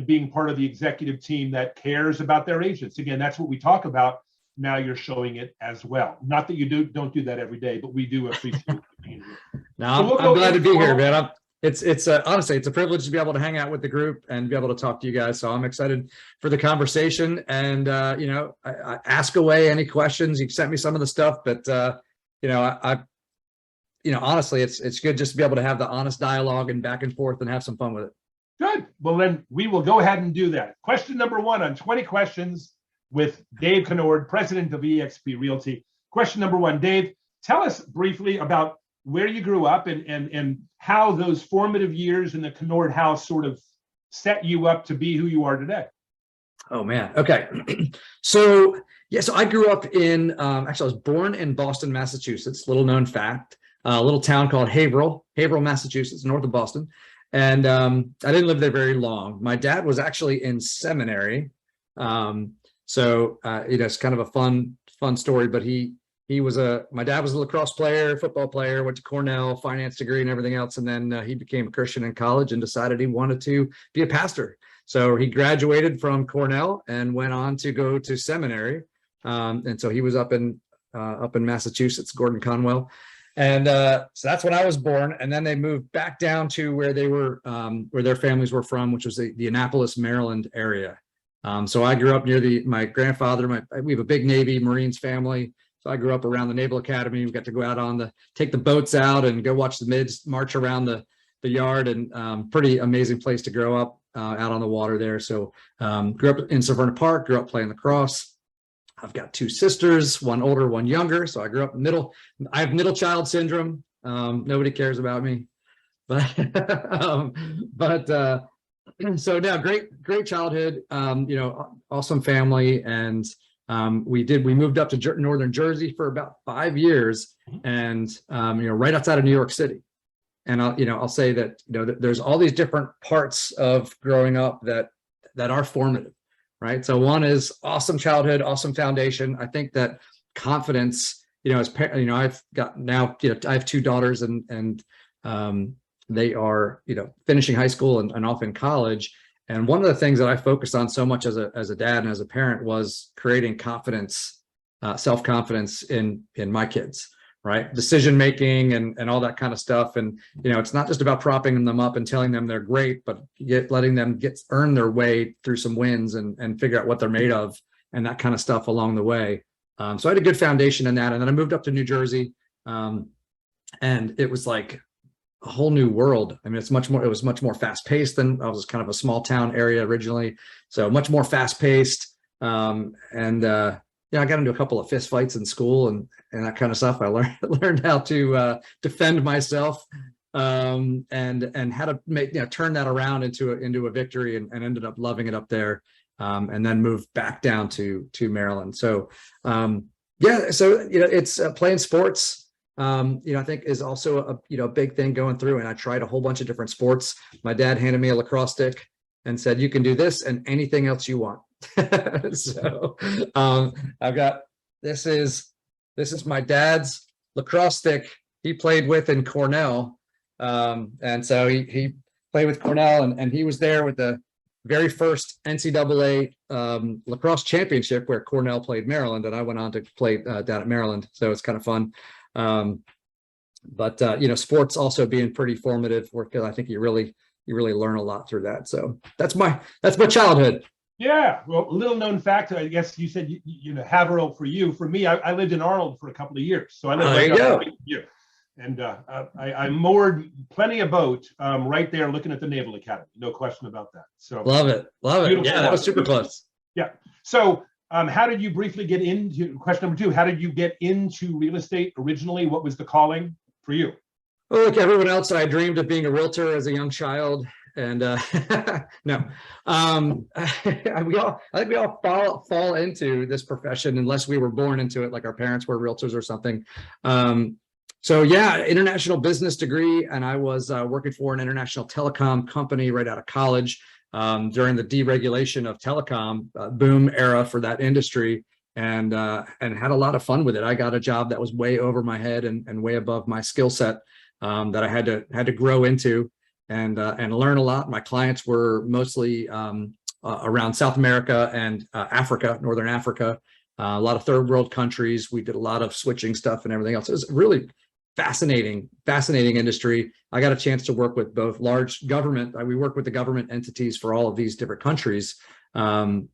and being part of the executive team that cares about their agents. Again, that's what we talk about. Now you're showing it as well. Not that you don't do that every day, but we do appreciate you being here. No, So I'm glad to be here, man. It's honestly, it's a privilege to be able to hang out with the group and be able to talk to you guys. So I'm excited for the conversation, and I ask away any questions. You've sent me some of the stuff, but honestly, it's good just to be able to have the honest dialogue and back and forth and have some fun with it. Good. Well, then we will go ahead and do that. Question number 1 on 20 questions with Dave Conord, president of eXp Realty. Question number 1, Dave, tell us briefly about where you grew up and how those formative years in the Conord house sort of set you up to be who you are today. Oh man. Okay. So I grew up in, actually I was born in Boston, Massachusetts, little known fact, a little town called Haverhill, Massachusetts, north of Boston. And I didn't live there very long. My dad was actually in seminary. It's kind of a fun story, but my dad was a lacrosse player, football player, went to Cornell, finance degree and everything else. And then he became a Christian in college and decided he wanted to be a pastor. So he graduated from Cornell and went on to go to seminary. And so he was up in Massachusetts, Gordon Conwell. And so that's when I was born. And then they moved back down to where they were, where their families were from, which was the Annapolis, Maryland area. So I grew up near my grandfather. We have a big Navy Marines family. So I grew up around the Naval Academy. We got to go out take the boats out and go watch the mids march around the yard, and pretty amazing place to grow up out on the water there. So grew up in Severna Park, grew up playing lacrosse. I've got 2 sisters, one older, one younger. So I grew up middle. I have middle child syndrome. Nobody cares about me, but so now great childhood. Awesome family, and we moved up to northern Jersey for about 5 years, and right outside of New York City. And I'll say that there's all these different parts of growing up that are formative. Right. So one is awesome childhood, awesome foundation. I think that confidence, as I've got now, I have 2 daughters, and they are, finishing high school and off in college. And one of the things that I focused on so much as a dad and as a parent was creating confidence, self-confidence in my kids. Right. Decision making and all that kind of stuff. And, it's not just about propping them up and telling them they're great, but letting them earn their way through some wins and figure out what they're made of and that kind of stuff along the way. So I had a good foundation in that. And then I moved up to New Jersey. And it was like a whole new world. I mean, it was much more fast paced than I was kind of a small town area originally. So much more fast paced. I got into a couple of fist fights in school and that kind of stuff. I learned how to defend myself and how to turn that around into a victory, and ended up loving it up there, and then moved back down to Maryland. So it's playing sports. I think is also a big thing going through. And I tried a whole bunch of different sports. My dad handed me a lacrosse stick and said, "You can do this and anything else you want." So I've got this is my dad's lacrosse stick he played with in Cornell, and so he played with Cornell, and he was there with the very first NCAA lacrosse championship where Cornell played Maryland, and I went on to play down at Maryland, so it's kind of fun. Sports also being pretty formative, because I think you really learn a lot through that. So that's my childhood. Yeah, well, little known fact, I guess you said Haverhill for you. For me, I lived in Arnold for a couple of years, so I lived right up here, and I moored plenty of boat right there, looking at the Naval Academy. No question about that. So love it. Yeah, that was super close. Yeah. So how did you briefly get into question number 2? How did you get into real estate originally? What was the calling for you? Well, like everyone else, I dreamed of being a realtor as a young child. And no, I think we all fall into this profession unless we were born into it, like our parents were realtors or something. International business degree, and I was working for an international telecom company right out of college during the deregulation of telecom boom era for that industry, and had a lot of fun with it. I got a job that was way over my head and way above my skill set that I had to grow into. and learn a lot. My clients were mostly around South America and Africa, Northern Africa, a lot of third world countries. We did a lot of switching stuff and everything else. It was really fascinating industry. I got a chance to work with both large government. We work with the government entities for all of these different countries. The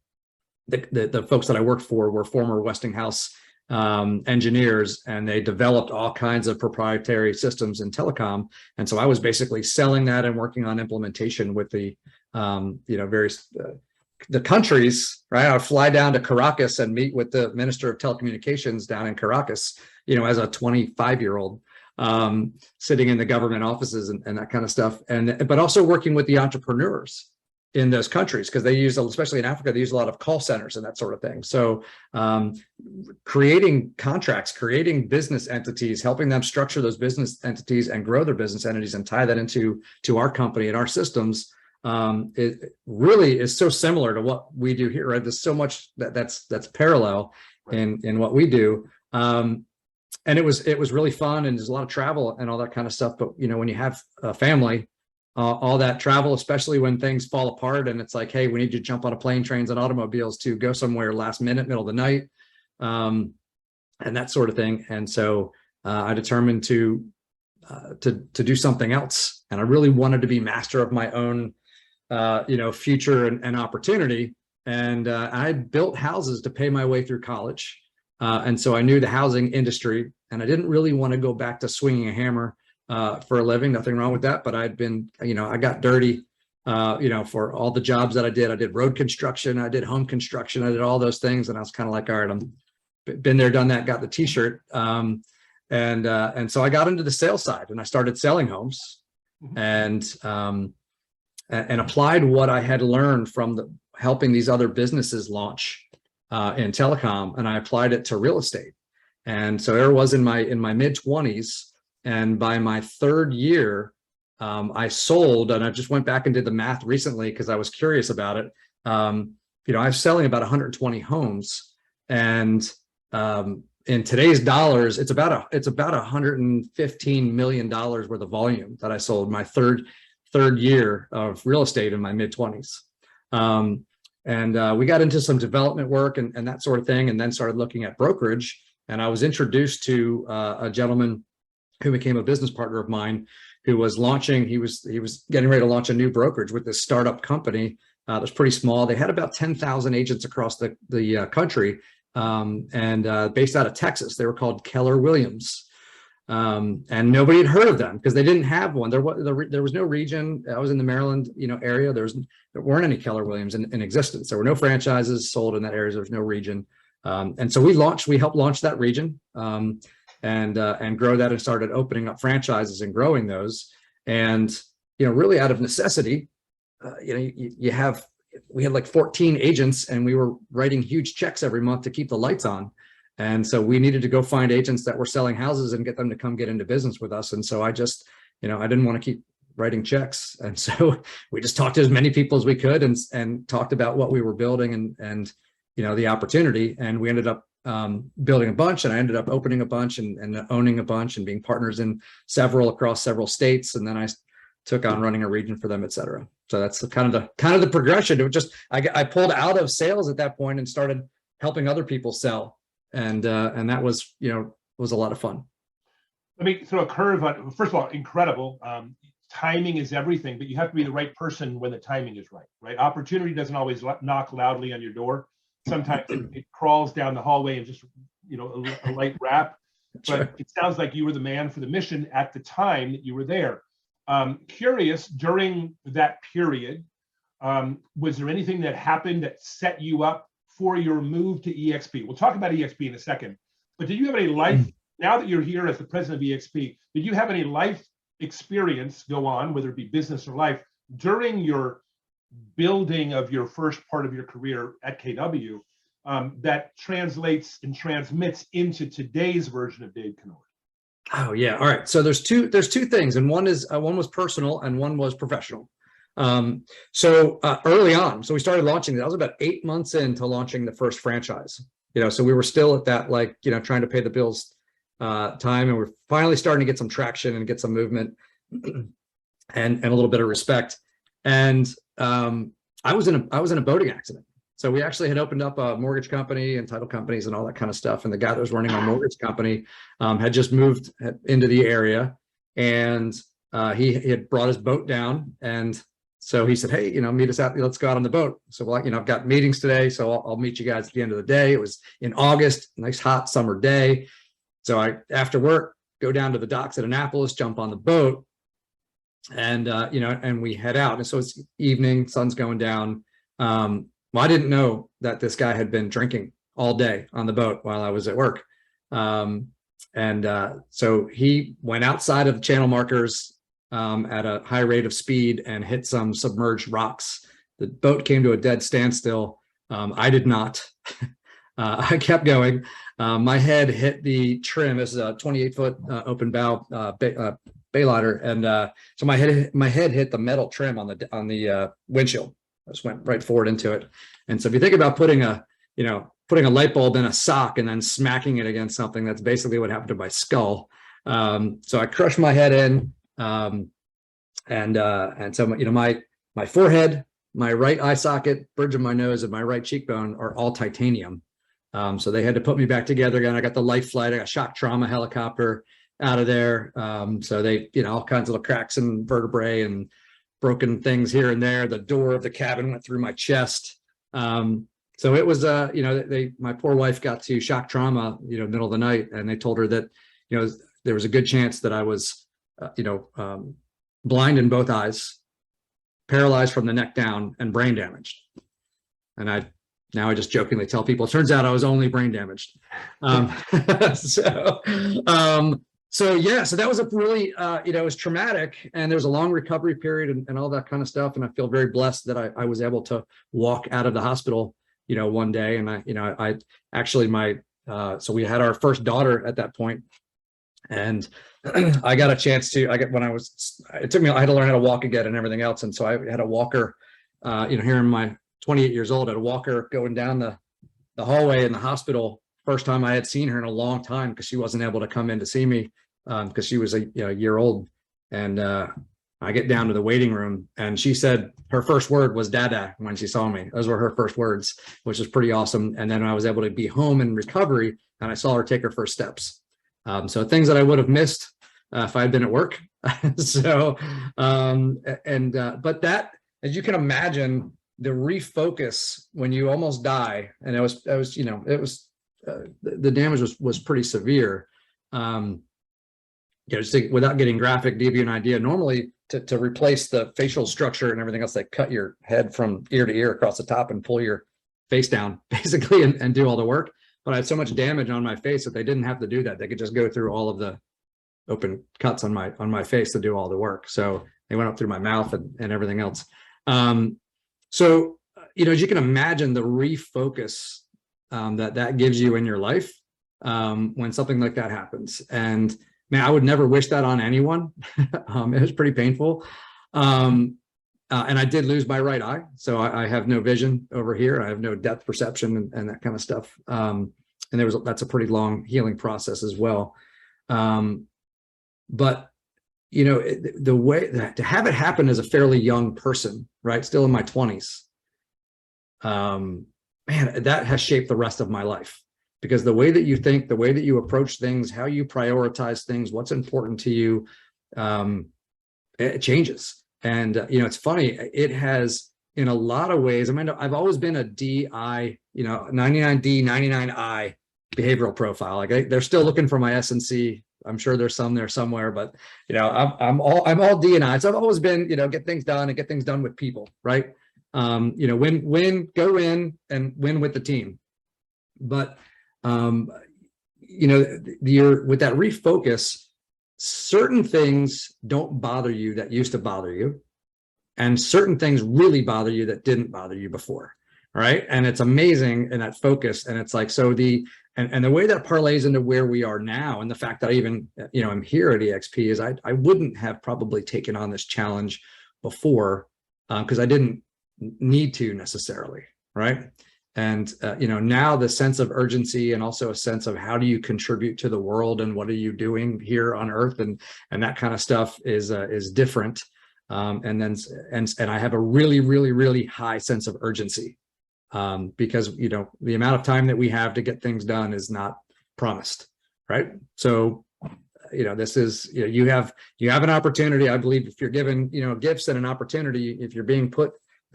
folks that I worked for were former Westinghouse engineers, and they developed all kinds of proprietary systems in telecom. And so I was basically selling that and working on implementation with the various the countries, right? I would fly down to Caracas and meet with the Minister of Telecommunications down in Caracas, as a 25-year-old, sitting in the government offices and that kind of stuff. But also working with the entrepreneurs in those countries, because they use, especially in Africa, they use a lot of call centers and that sort of thing. So creating contracts, creating business entities, helping them structure those business entities and grow their business entities and tie that into our company and our systems, it really is so similar to what we do here, right? There's so much that's parallel in what we do. And it was really fun, and there's a lot of travel and all that kind of stuff. But when you have a family, all that travel, especially when things fall apart and it's like, hey, we need to jump on a plane, trains, and automobiles to go somewhere last minute, middle of the night, and that sort of thing. And so I determined to do something else, and I really wanted to be master of my own, future and opportunity. And I built houses to pay my way through college, and so I knew the housing industry, and I didn't really want to go back to swinging a hammer for a living. Nothing wrong with that, but I'd been, I got dirty, for all the jobs that I did. I did road construction, I did home construction, I did all those things, and I was kind of like, all right, I'm been there, done that, got the T-shirt, and so I got into the sales side, and I started selling homes, and applied what I had learned from helping these other businesses launch in telecom, and I applied it to real estate. And so there was in my mid-20s. And by my third year, I sold, and I just went back and did the math recently because I was curious about it. I was selling about 120 homes, and in today's dollars, it's about $115 million worth of volume that I sold my third year of real estate in my mid-20s. We got into some development work and that sort of thing, and then started looking at brokerage. And I was introduced to a gentleman who became a business partner of mine, who was launching, he was getting ready to launch a new brokerage with this startup company that was pretty small. They had about 10,000 agents across the country, and based out of Texas. They were called Keller Williams. And nobody had heard of them because they didn't have one. There was no region. I was in the Maryland, area. There weren't any Keller Williams in existence. There were no franchises sold in that area. There was no region. And so we helped launch that region, and grow that, and started opening up franchises and growing those. And, really out of necessity, we had like 14 agents, and we were writing huge checks every month to keep the lights on. And so we needed to go find agents that were selling houses and get them to come get into business with us. And so I just, I didn't want to keep writing checks. And so we just talked to as many people as we could, and talked about what we were building and the opportunity. And we ended up building a bunch, and I ended up opening a bunch and owning a bunch and being partners in across several states. And then I took on running a region for them, et cetera. So that's kind of the progression. It was just, I pulled out of sales at that point and started helping other people sell. And that was, was a lot of fun. Let me throw a curve on. First of all, incredible. Timing is everything, but you have to be the right person when the timing is right, right? Opportunity doesn't always knock loudly on your door. Sometimes it crawls down the hallway and just, a light rap. But it sounds like you were the man for the mission at the time that you were there. Curious, during that period, was there anything that happened that set you up for your move to eXp? We'll talk about eXp in a second. But did you have any life, now that you're here as the president of eXp, did you have any life experience go on, whether it be business or life, during your building of your first part of your career at KW, that translates and transmits into today's version of Dave Conord? Oh yeah. All right. So there's two things, and one was personal and one was professional. So early on, so we started launching, that was about 8 months into launching the first franchise, so we were still at that, trying to pay the bills time, and we're finally starting to get some traction and get some movement. and a little bit of respect. And I was in a boating accident. So we actually had opened up a mortgage company and title companies and all that kind of stuff. And the guy that was running our mortgage company had just moved into the area, and he had brought his boat down. And so he said, "Hey, meet us out. Let's go out on the boat." So, well, I've got meetings today, so I'll meet you guys at the end of the day. It was in August, nice hot summer day. So I, after work, go down to the docks at Annapolis, jump on the boat, and and we head out. And so it's evening, sun's going down. Well, I didn't know that this guy had been drinking all day on the boat while I was at work. So he went outside of the channel markers at a high rate of speed and hit some submerged rocks. The boat came to a dead standstill. I did not. I kept going. My head hit the trim. This is a 28-foot open bow bay ladder, and so my head hit the metal trim on the windshield. I just went right forward into it. And so if you think about putting a light bulb in a sock and then smacking it against something, that's basically what happened to my skull. So I crushed my head in, and so my forehead, my right eye socket, bridge of my nose, and my right cheekbone are all titanium. So they had to put me back together again. I got the life flight. I got shock trauma helicopter out of there. So they, all kinds of little cracks and vertebrae and broken things here and there. The door of the cabin went through my chest. So it was, my poor wife got to shock trauma, middle of the night, and they told her that, there was a good chance that I was, blind in both eyes, paralyzed from the neck down, and brain damaged. And now I just jokingly tell people, it turns out I was only brain damaged. So that was a really, it was traumatic, and there was a long recovery period and all that kind of stuff. And I feel very blessed that I was able to walk out of the hospital, one day. And I actually, so we had our first daughter at that point, and I got a chance to, I had to learn how to walk again and everything else. And so I had a walker, here in my 28 years old, I had a walker going down the hallway in the hospital. First time I had seen her in a long time, because she wasn't able to come in to see me because she was a year old. And I get down to the waiting room, and she said her first word was "Dada" when she saw me. Those were her first words, which was pretty awesome. And then I was able to be home in recovery, and I saw her take her first steps. So things that I would have missed if I had been at work. But that, as you can imagine, the refocus when you almost die, and the damage was pretty severe. Just without getting graphic, to give you an idea, normally to replace the facial structure and everything else, they cut your head from ear to ear across the top and pull your face down, basically, and do all the work. But I had so much damage on my face that they didn't have to do that. They could just go through all of the open cuts on my face to do all the work. So they went up through my mouth and everything else. So as you can imagine, the refocus that gives you in your life when something like that happens. And man, I would never wish that on anyone. It was pretty painful. And I did lose my right eye. So I have no vision over here. I have no depth perception and that kind of stuff. And that's a pretty long healing process as well. But the way that to have it happen as a fairly young person, right? Still in my 20s. Man, that has shaped the rest of my life, because the way that you think, the way that you approach things, how you prioritize things, what's important to you, it changes. And, it's funny, it has, in a lot of ways, I've always been a DI, 99D, 99I behavioral profile. Like they're still looking for my S&C. I'm sure there's some there somewhere, but, I'm all D and I. So I've always been, get things done and get things done with people, right? Win, go in and win with the team. But, with that refocus, certain things don't bother you that used to bother you, and certain things really bother you that didn't bother you before, right? And it's amazing in that focus. And it's like, so the way that parlays into where we are now, and the fact that I even, I'm here at eXp, is I wouldn't have probably taken on this challenge before, because I didn't need to necessarily, right? And, now the sense of urgency, and also a sense of how do you contribute to the world, and what are you doing here on earth, and that kind of stuff is different. And I have a really, really, really high sense of urgency, because, the amount of time that we have to get things done is not promised, right? So, this is, you have an opportunity. I believe if you're given, gifts and an opportunity, if you're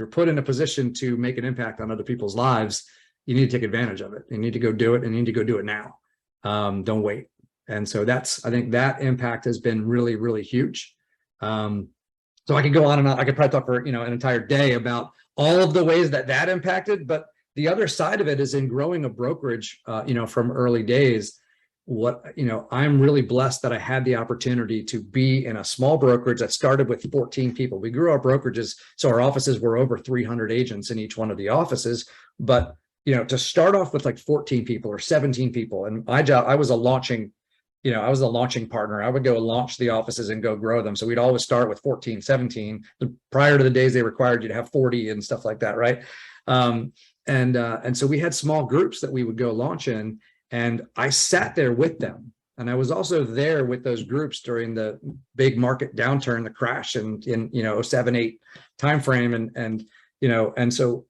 put in a position to make an impact on other people's lives, you need to take advantage of it. You need to go do it, and you need to go do it now. Don't wait. And so I think that impact has been really, really huge. So I could go on and on. I could probably talk for, an entire day about all of the ways that impacted, but the other side of it is in growing a brokerage, from early days. I'm really blessed that I had the opportunity to be in a small brokerage that started with 14 people. We grew our brokerages, so our offices were over 300 agents in each one of the offices. But, to start off with like 14 people or 17 people, and I was a launching partner. I would go launch the offices and go grow them. So we'd always start with 14, 17. Prior to the days they required you to have 40 and stuff like that, right? And so we had small groups that we would go launch in. And I sat there with them. And I was also there with those groups during the big market downturn, the crash in 07-08 timeframe. And so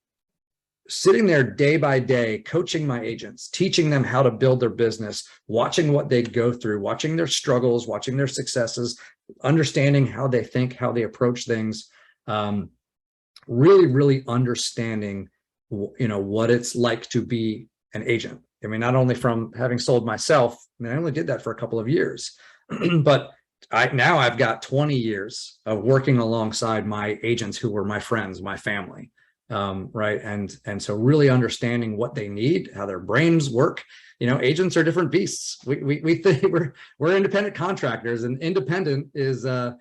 sitting there day by day, coaching my agents, teaching them how to build their business, watching what they go through, watching their struggles, watching their successes, understanding how they think, how they approach things, really, really understanding, what it's like to be an agent. I mean, not only from having sold myself, I only did that for a couple of years, but now I've got 20 years of working alongside my agents who were my friends, my family, right? And so really understanding what they need, how their brains work. Agents are different beasts. We think we're independent contractors, and independent is the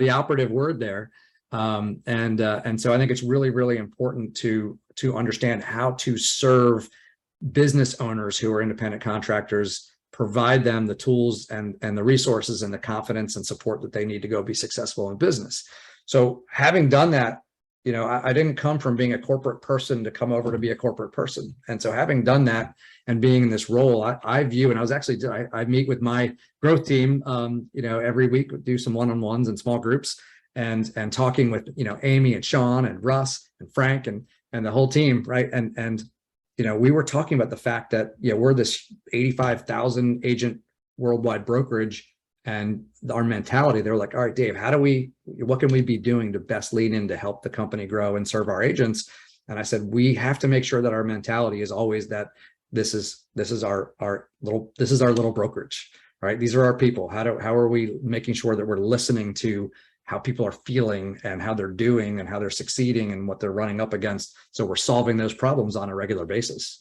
operative word there. And so I think it's really, really important to understand how to serve business owners who are independent contractors, provide them the tools and the resources and the confidence and support that they need to go be successful in business. So having done that, I didn't come from being a corporate person to come over to be a corporate person. And so having done that and being in this role, I view, and I meet with my growth team, every week, do some one-on-ones and small groups, and talking with, Amy and Sean and Russ and Frank and the whole team, right? And we were talking about the fact that, we're this 85,000 agent worldwide brokerage, and our mentality, they're like, all right, Dave, what can we be doing to best lean in to help the company grow and serve our agents? And I said, we have to make sure that our mentality is always that this is our little brokerage, right? These are our people. How are we making sure that we're listening to how people are feeling and how they're doing and how they're succeeding and what they're running up against? So we're solving those problems on a regular basis.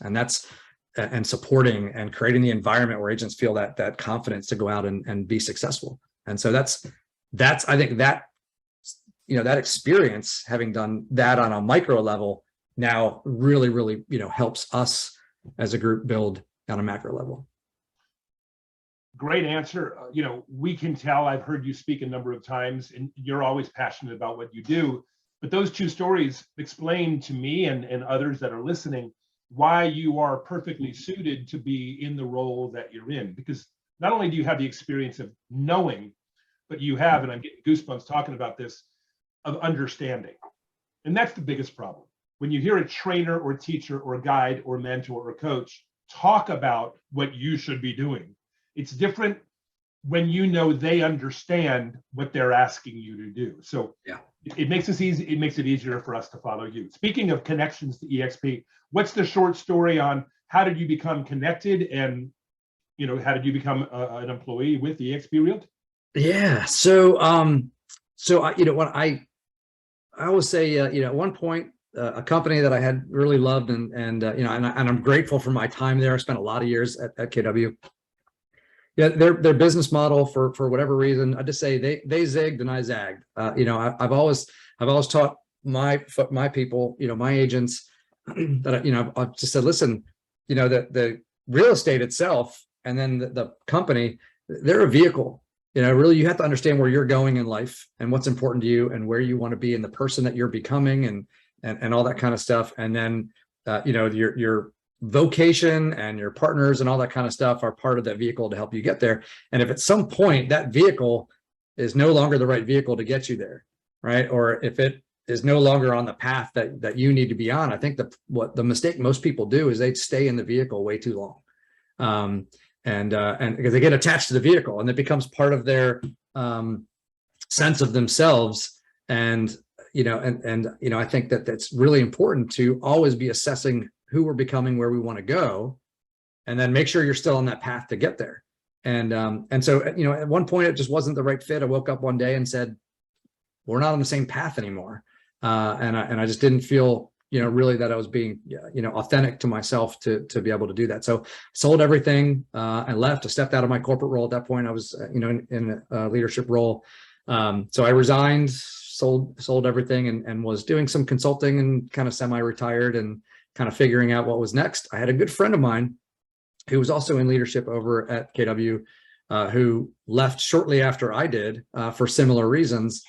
And supporting and creating the environment where agents feel that confidence to go out and be successful. And so that's I think that experience, having done that on a micro level, now really, really, helps us as a group build on a macro level. Great answer. We can tell, I've heard you speak a number of times, and you're always passionate about what you do. But those two stories explain to me and others that are listening why you are perfectly suited to be in the role that you're in. Because not only do you have the experience of knowing, but you have, and I'm getting goosebumps talking about this, of understanding. And that's the biggest problem. When you hear a trainer or teacher or guide or mentor or coach talk about what you should be doing, it's different when they understand what they're asking you to do. So yeah, it makes us easy. It makes it easier for us to follow you. Speaking of connections to eXp, what's the short story on how did you become connected, and how did you become an employee with eXp Realty? Yeah. So I always say, at one point, a company that I had really loved and I'm grateful for my time there. I spent a lot of years at KW. Yeah, their business model, for whatever reason, I just say they zigged and I zagged. I've always taught my people, my agents, that I've just said, listen, the real estate itself and then the company, they're a vehicle. Really, you have to understand where you're going in life and what's important to you and where you want to be and the person that you're becoming and all that kind of stuff. And then your vocation and your partners and all that kind of stuff are part of that vehicle to help you get there. And if at some point that vehicle is no longer the right vehicle to get you there, right? Or if it is no longer on the path that you need to be on, I think what the mistake most people do is they stay in the vehicle way too long. And because they get attached to the vehicle and it becomes part of their sense of themselves. And, I think that that's really important to always be assessing who we're becoming, where we want to go, and then make sure you're still on that path to get there. And so, at one point it just wasn't the right fit. I woke up one day and said, we're not on the same path anymore. And I just didn't feel, really that I was being, authentic to myself to be able to do that. So sold everything, I left. I stepped out of my corporate role at that point. I was, in a leadership role. So I resigned, sold everything, and was doing some consulting and kind of semi-retired and kind of figuring out what was next. I had a good friend of mine who was also in leadership over at KW, who left shortly after I did, for similar reasons.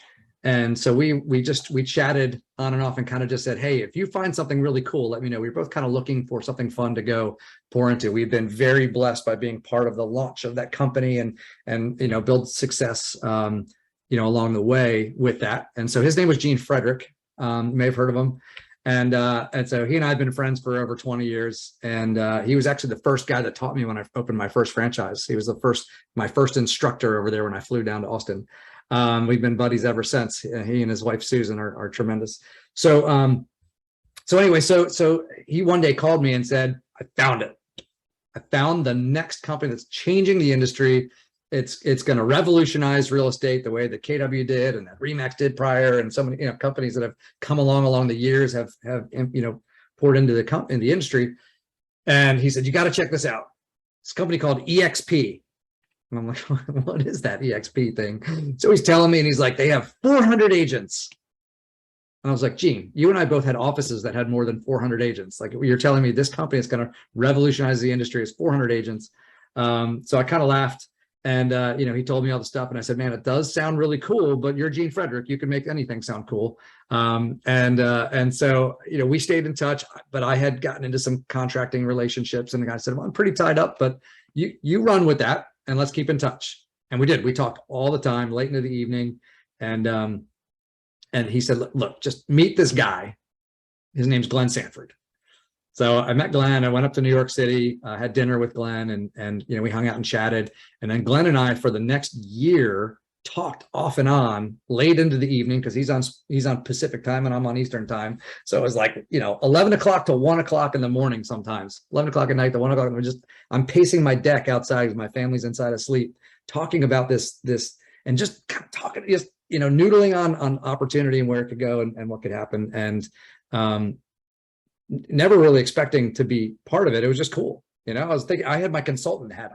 And so we chatted on and off and kind of just said, hey, if you find something really cool, let me know. We were both kind of looking for something fun to go pour into. We've been very blessed by being part of the launch of that company and build success, along the way with that. And so his name was Gene Frederick. You may have heard of him. And so he and I have been friends for over 20 years. And he was actually the first guy that taught me when I opened my first franchise. He was my first instructor over there when I flew down to Austin. We've been buddies ever since. He and his wife Susan are tremendous. So anyway, so he one day called me and said, I found it. I found the next company that's changing the industry. It's going to revolutionize real estate the way that KW did and that Remax did prior, and so many companies that have come along the years have poured into the industry. And he said, you got to check this out. It's a company called eXp. And I'm like, what is that eXp thing? So he's telling me, and he's like, they have 400 agents. And I was like, Gene, you and I both had offices that had more than 400 agents. Like, you're telling me this company is going to revolutionize the industry, is 400 agents. So I kind of laughed. And, he told me all the stuff, and I said, man, it does sound really cool, but you're Gene Frederick. You can make anything sound cool. And so, we stayed in touch, but I had gotten into some contracting relationships, and the guy said, well, I'm pretty tied up, but you run with that and let's keep in touch. And we did. We talked all the time, late into the evening. And he said, look, just meet this guy. His name's Glenn Sanford. So I met Glenn. I went up to New York City, had dinner with Glenn, and we hung out and chatted. And then Glenn and I, for the next year, talked off and on late into the evening, because he's on Pacific time and I'm on Eastern time. So it was like 11 o'clock to 1 o'clock in the morning, sometimes 11 o'clock at night to 1 o'clock. I'm pacing my deck outside because my family's inside asleep, talking about this and just kind of talking, just noodling on opportunity and where it could go and what could happen. And never really expecting to be part of it. It was just cool. I was thinking, I had my consultant hat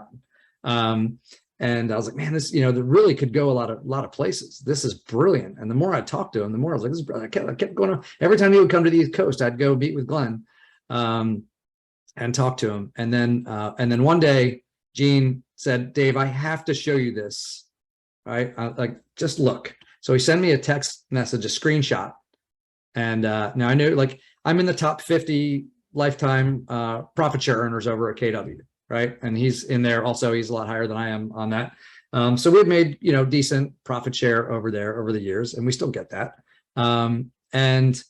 on. And I was like, man, this, that really could go a lot of places. This is brilliant. And the more I talked to him, the more I was like, this is brilliant. I kept going on. Every time he would come to the East Coast, I'd go meet with Glenn, and talk to him. And then one day, Gene said, Dave, I have to show you this. Right? Just look. So he sent me a text message, a screenshot. And now I knew, like, I'm in the top 50 lifetime profit share earners over at KW, right? And he's in there also. He's a lot higher than I am on that. So we've made, decent profit share over there over the years, and we still get that. And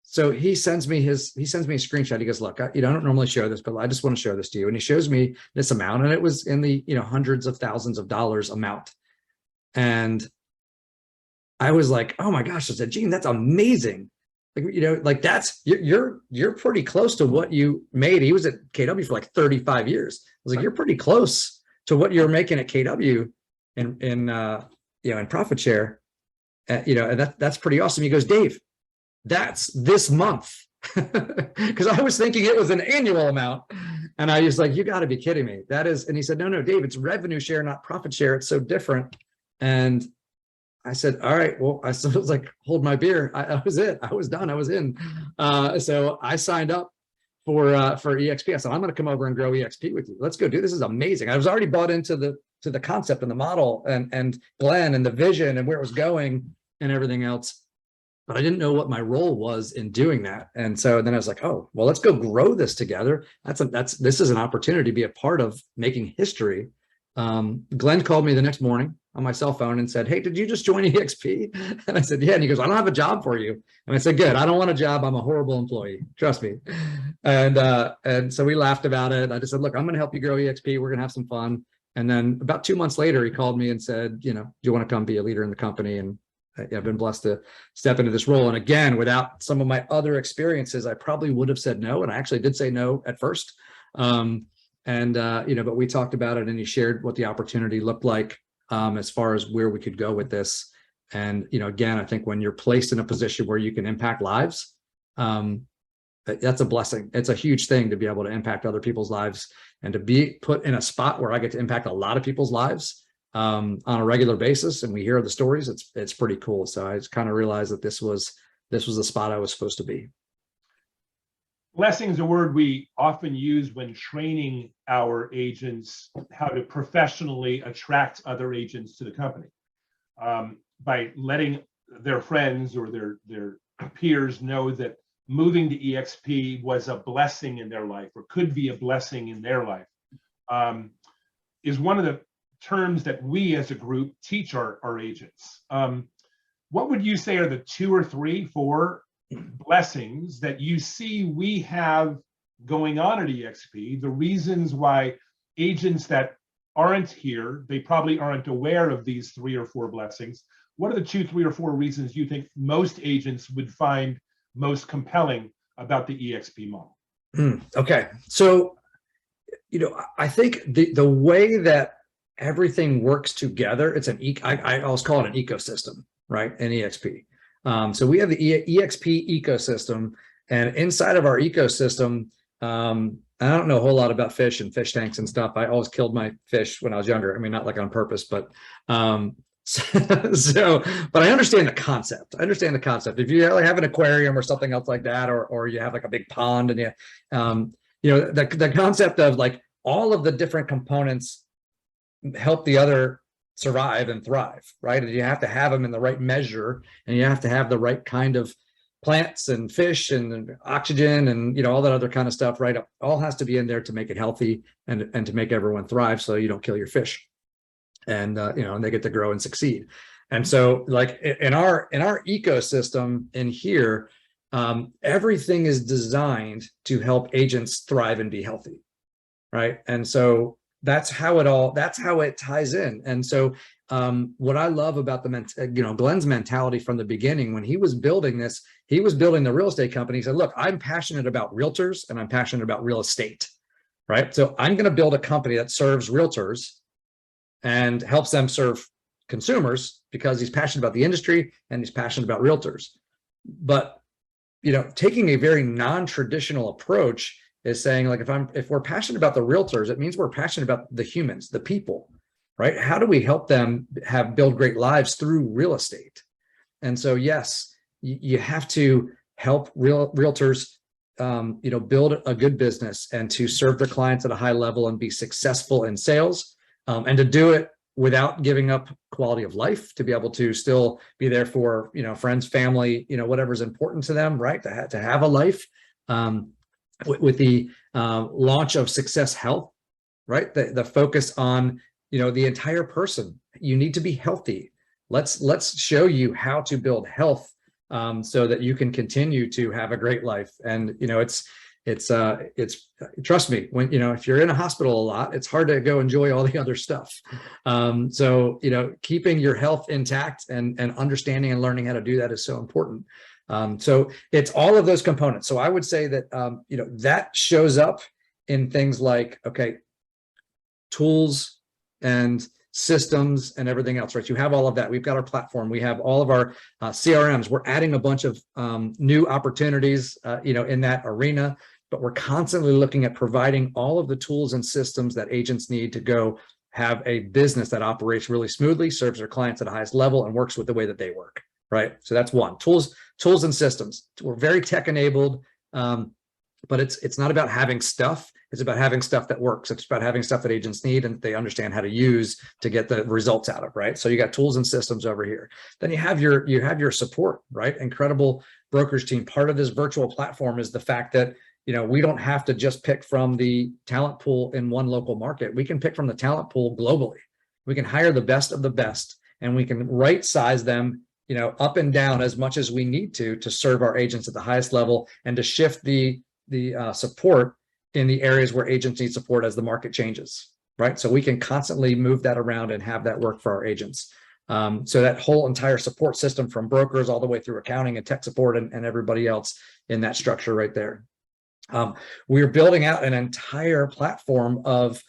so he sends me a screenshot. He goes, look, I don't normally show this, but I just want to show this to you. And he shows me this amount, and it was in the, hundreds of thousands of dollars amount. And I was like, oh my gosh, I said, Gene, that's amazing. Like, that's, you're pretty close to what you made. He was at KW for like 35 years. I was like, you're pretty close to what you're making at KW in profit share. And that's pretty awesome. He goes, Dave, that's this month. Because I was thinking it was an annual amount. And I was like, you got to be kidding me. That is, and he said, no, Dave, it's revenue share, not profit share. It's so different. And I said, all right, well, I was like, hold my beer. I was it. I was done. I was in. So I signed up for eXp. I said, I'm going to come over and grow eXp with you. Let's go do this. This is amazing. I was already bought into the concept and the model and Glenn and the vision and where it was going and everything else. But I didn't know what my role was in doing that. And so then I was like, oh, well, let's go grow this together. This is an opportunity to be a part of making history. Glenn called me the next morning. on my cell phone and said, "Hey, did you just join eXp?" And I said, "Yeah." And he goes, "I don't have a job for you." And I said, "Good. I don't want a job. I'm a horrible employee. Trust me." And so we laughed about it. I just said, "Look, I'm going to help you grow eXp. We're going to have some fun." And then about 2 months later, he called me and said, "Do you want to come be a leader in the company?" And I've been blessed to step into this role. And again, without some of my other experiences, I probably would have said no. And I actually did say no at first. But we talked about it, and he shared what the opportunity looked like as far as where we could go with this. And, again, I think when you're placed in a position where you can impact lives, that's a blessing. It's a huge thing to be able to impact other people's lives and to be put in a spot where I get to impact a lot of people's lives on a regular basis. And we hear the stories. It's pretty cool. So I just kind of realized that this was the spot I was supposed to be. Blessing is a word we often use when training our agents how to professionally attract other agents to the company, by letting their friends or their peers know that moving to eXp was a blessing in their life, or could be a blessing in their life, is one of the terms that we as a group teach our agents. What would you say are the 2 or 3, 4 blessings that you see we have going on at eXp, the reasons why agents that aren't here, they probably aren't aware of these 3 or 4 blessings? What are the 2, 3, or 4 reasons you think most agents would find most compelling about the eXp model? Okay. So, I think the way that everything works together, it's I always call it an ecosystem, right? In eXp. So we have the eXp ecosystem, and inside of our ecosystem, I don't know a whole lot about fish and fish tanks and stuff. I always killed my fish when I was younger. I mean, not like on purpose, but but I understand the concept. If you have an aquarium or something else like that, or you have like a big pond, and the concept of like all of the different components help the other survive and thrive, right? And you have to have them in the right measure, and you have to have the right kind of plants and fish and oxygen and all that other kind of stuff, right? It all has to be in there to make it healthy and to make everyone thrive, so you don't kill your fish, and and they get to grow and succeed. And so, like in our ecosystem in here, everything is designed to help agents thrive and be healthy, right? And so that's how it ties in. And so what I love about Glenn's mentality from the beginning, when he was building this, he was building the real estate company. He said, "Look, I'm passionate about realtors and I'm passionate about real estate, right? So I'm going to build a company that serves realtors and helps them serve consumers, because he's passionate about the industry and he's passionate about realtors." But taking a very non-traditional approach is saying, like, if we're passionate about the realtors, it means we're passionate about the humans, the people, right? How do we help them build great lives through real estate? And so, yes, you have to help realtors, build a good business and to serve their clients at a high level and be successful in sales, and to do it without giving up quality of life, to be able to still be there for, friends, family, whatever's important to them, right? To have a life. With the launch of Success Health, right? The focus on, the entire person. You need to be healthy. Let's show you how to build health, so that you can continue to have a great life. And, it's trust me, when, if you're in a hospital a lot, it's hard to go enjoy all the other stuff. So, keeping your health intact and understanding and learning how to do that is so important. So it's all of those components. So I would say that, that shows up in things like, okay, tools and systems and everything else, right? You have all of that. We've got our platform. We have all of our CRMs. We're adding a bunch of new opportunities, in that arena, but we're constantly looking at providing all of the tools and systems that agents need to go have a business that operates really smoothly, serves their clients at the highest level, and works with the way that they work. Right. So that's one. Tools and systems. We're very tech enabled, but it's not about having stuff. It's about having stuff that works. It's about having stuff that agents need and they understand how to use to get the results out of. Right. So you got tools and systems over here. Then you have your support. Right. Incredible brokerage team. Part of this virtual platform is the fact that we don't have to just pick from the talent pool in one local market. We can pick from the talent pool globally. We can hire the best of the best, and we can right size them, up and down as much as we need to serve our agents at the highest level, and to shift the support in the areas where agents need support as the market changes, right? So we can constantly move that around and have that work for our agents. So that whole entire support system, from brokers all the way through accounting and tech support and everybody else in that structure right there. We're building out an entire platform of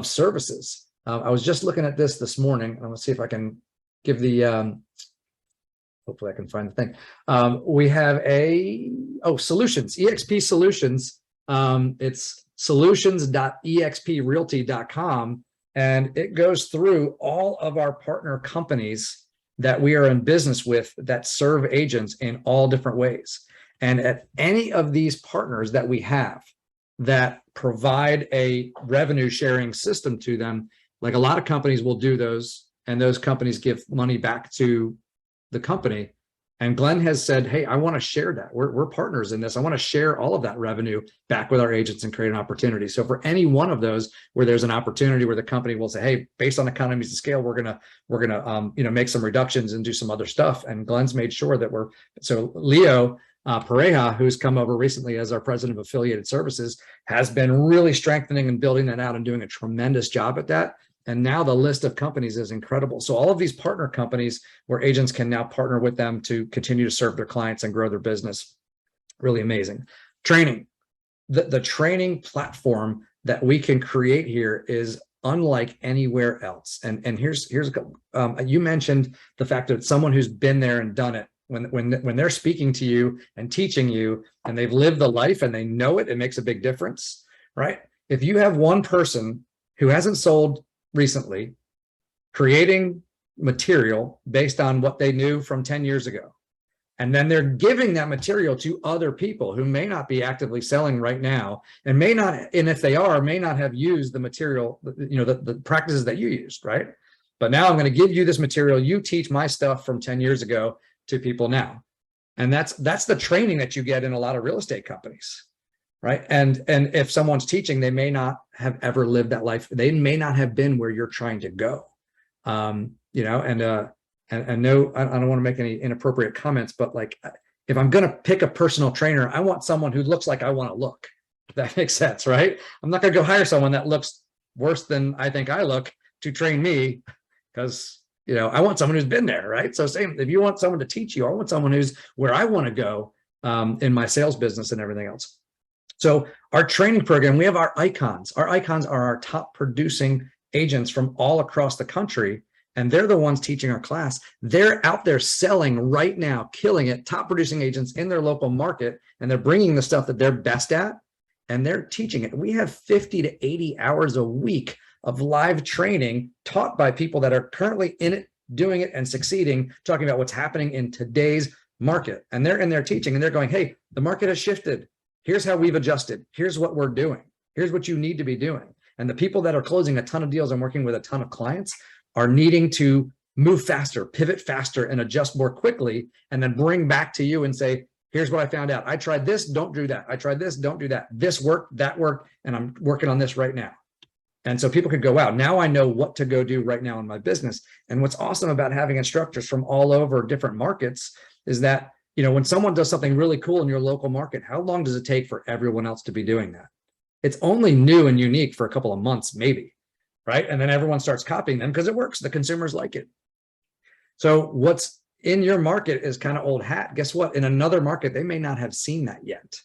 services. I was just looking at this morning. I'm gonna see if I can give the, hopefully I can find the thing. We have solutions, eXp Solutions. It's solutions.exprealty.com, and it goes through all of our partner companies that we are in business with that serve agents in all different ways. And at any of these partners that we have that provide a revenue sharing system to them, like a lot of companies will do those, and those companies give money back to the company. And Glenn has said, hey, I want to share that. We're partners in this. I want to share all of that revenue back with our agents and create an opportunity. So for any one of those where there's an opportunity where the company will say, hey, based on economies of scale, we're gonna make some reductions and do some other stuff. And Glenn's made sure that so Leo Pareja, who's come over recently as our president of affiliated services, has been really strengthening and building that out and doing a tremendous job at that. And now the list of companies is incredible. So all of these partner companies where agents can now partner with them to continue to serve their clients and grow their business. Really amazing. Training. The training platform that we can create here is unlike anywhere else. And here's you mentioned the fact that someone who's been there and done it, when they're speaking to you and teaching you, and they've lived the life and they know it, it makes a big difference, right? If you have one person who hasn't sold recently, creating material based on what they knew from 10 years ago, and then they're giving that material to other people who may not be actively selling right now, and may not, and if they are, may not have used the material, the practices that you used, right? But now I'm going to give you this material. You teach my stuff from 10 years ago to people now. And that's the training that you get in a lot of real estate companies, right? And if someone's teaching, they may not have ever lived that life. They may not have been where you're trying to go. And no, I don't want to make any inappropriate comments, but like, if I'm going to pick a personal trainer, I want someone who looks like I want to look, if that makes sense, right? I'm not going to go hire someone that looks worse than I think I look to train me, because I want someone who's been there, right? So same, if you want someone to teach you, I want someone who's where I want to go in my sales business and everything else. So our training program, we have our icons. Our icons are our top producing agents from all across the country, and they're the ones teaching our class. They're out there selling right now, killing it, top producing agents in their local market, and they're bringing the stuff that they're best at, and they're teaching it. We have 50 to 80 hours a week of live training taught by people that are currently in it, doing it and succeeding, talking about what's happening in today's market. And they're in there teaching, and they're going, hey, the market has shifted. Here's how we've adjusted. Here's what we're doing. Here's what you need to be doing. And the people that are closing a ton of deals and working with a ton of clients are needing to move faster, pivot faster, and adjust more quickly, and then bring back to you and say, here's what I found out. I tried this, don't do that. I tried this, don't do that. This worked, that worked, and I'm working on this right now. And so people could go, wow, now I know what to go do right now in my business. And what's awesome about having instructors from all over different markets is that, when someone does something really cool in your local market, how long does it take for everyone else to be doing that? It's only new and unique for a couple of months, maybe, right? And then everyone starts copying them because it works. The consumers like it. So what's in your market is kind of old hat. Guess what? In another market, they may not have seen that yet.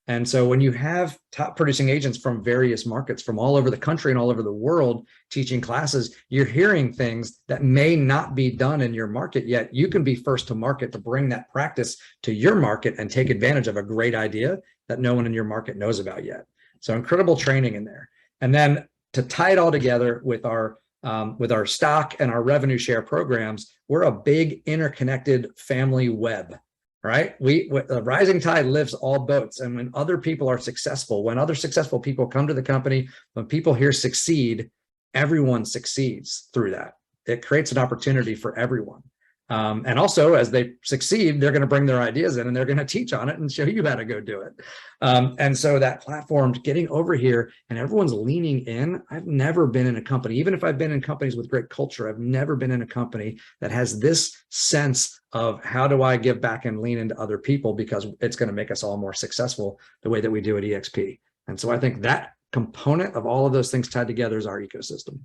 And so when you have top producing agents from various markets from all over the country and all over the world teaching classes, you're hearing things that may not be done in your market yet. You can be first to market to bring that practice to your market and take advantage of a great idea that no one in your market knows about yet. So incredible training in there. And then to tie it all together with our stock and our revenue share programs, we're a big interconnected family web. Right? A rising tide lifts all boats. And when other people are successful, when other successful people come to the company, when people here succeed, everyone succeeds through that. It creates an opportunity for everyone. And also, as they succeed, they're going to bring their ideas in and they're going to teach on it and show you how to go do it. And so that platform getting over here and everyone's leaning in. I've never been in a company, even if I've been in companies with great culture, I've never been in a company that has this sense of how do I give back and lean into other people, because it's going to make us all more successful the way that we do at eXp. And so I think that component of all of those things tied together is our ecosystem.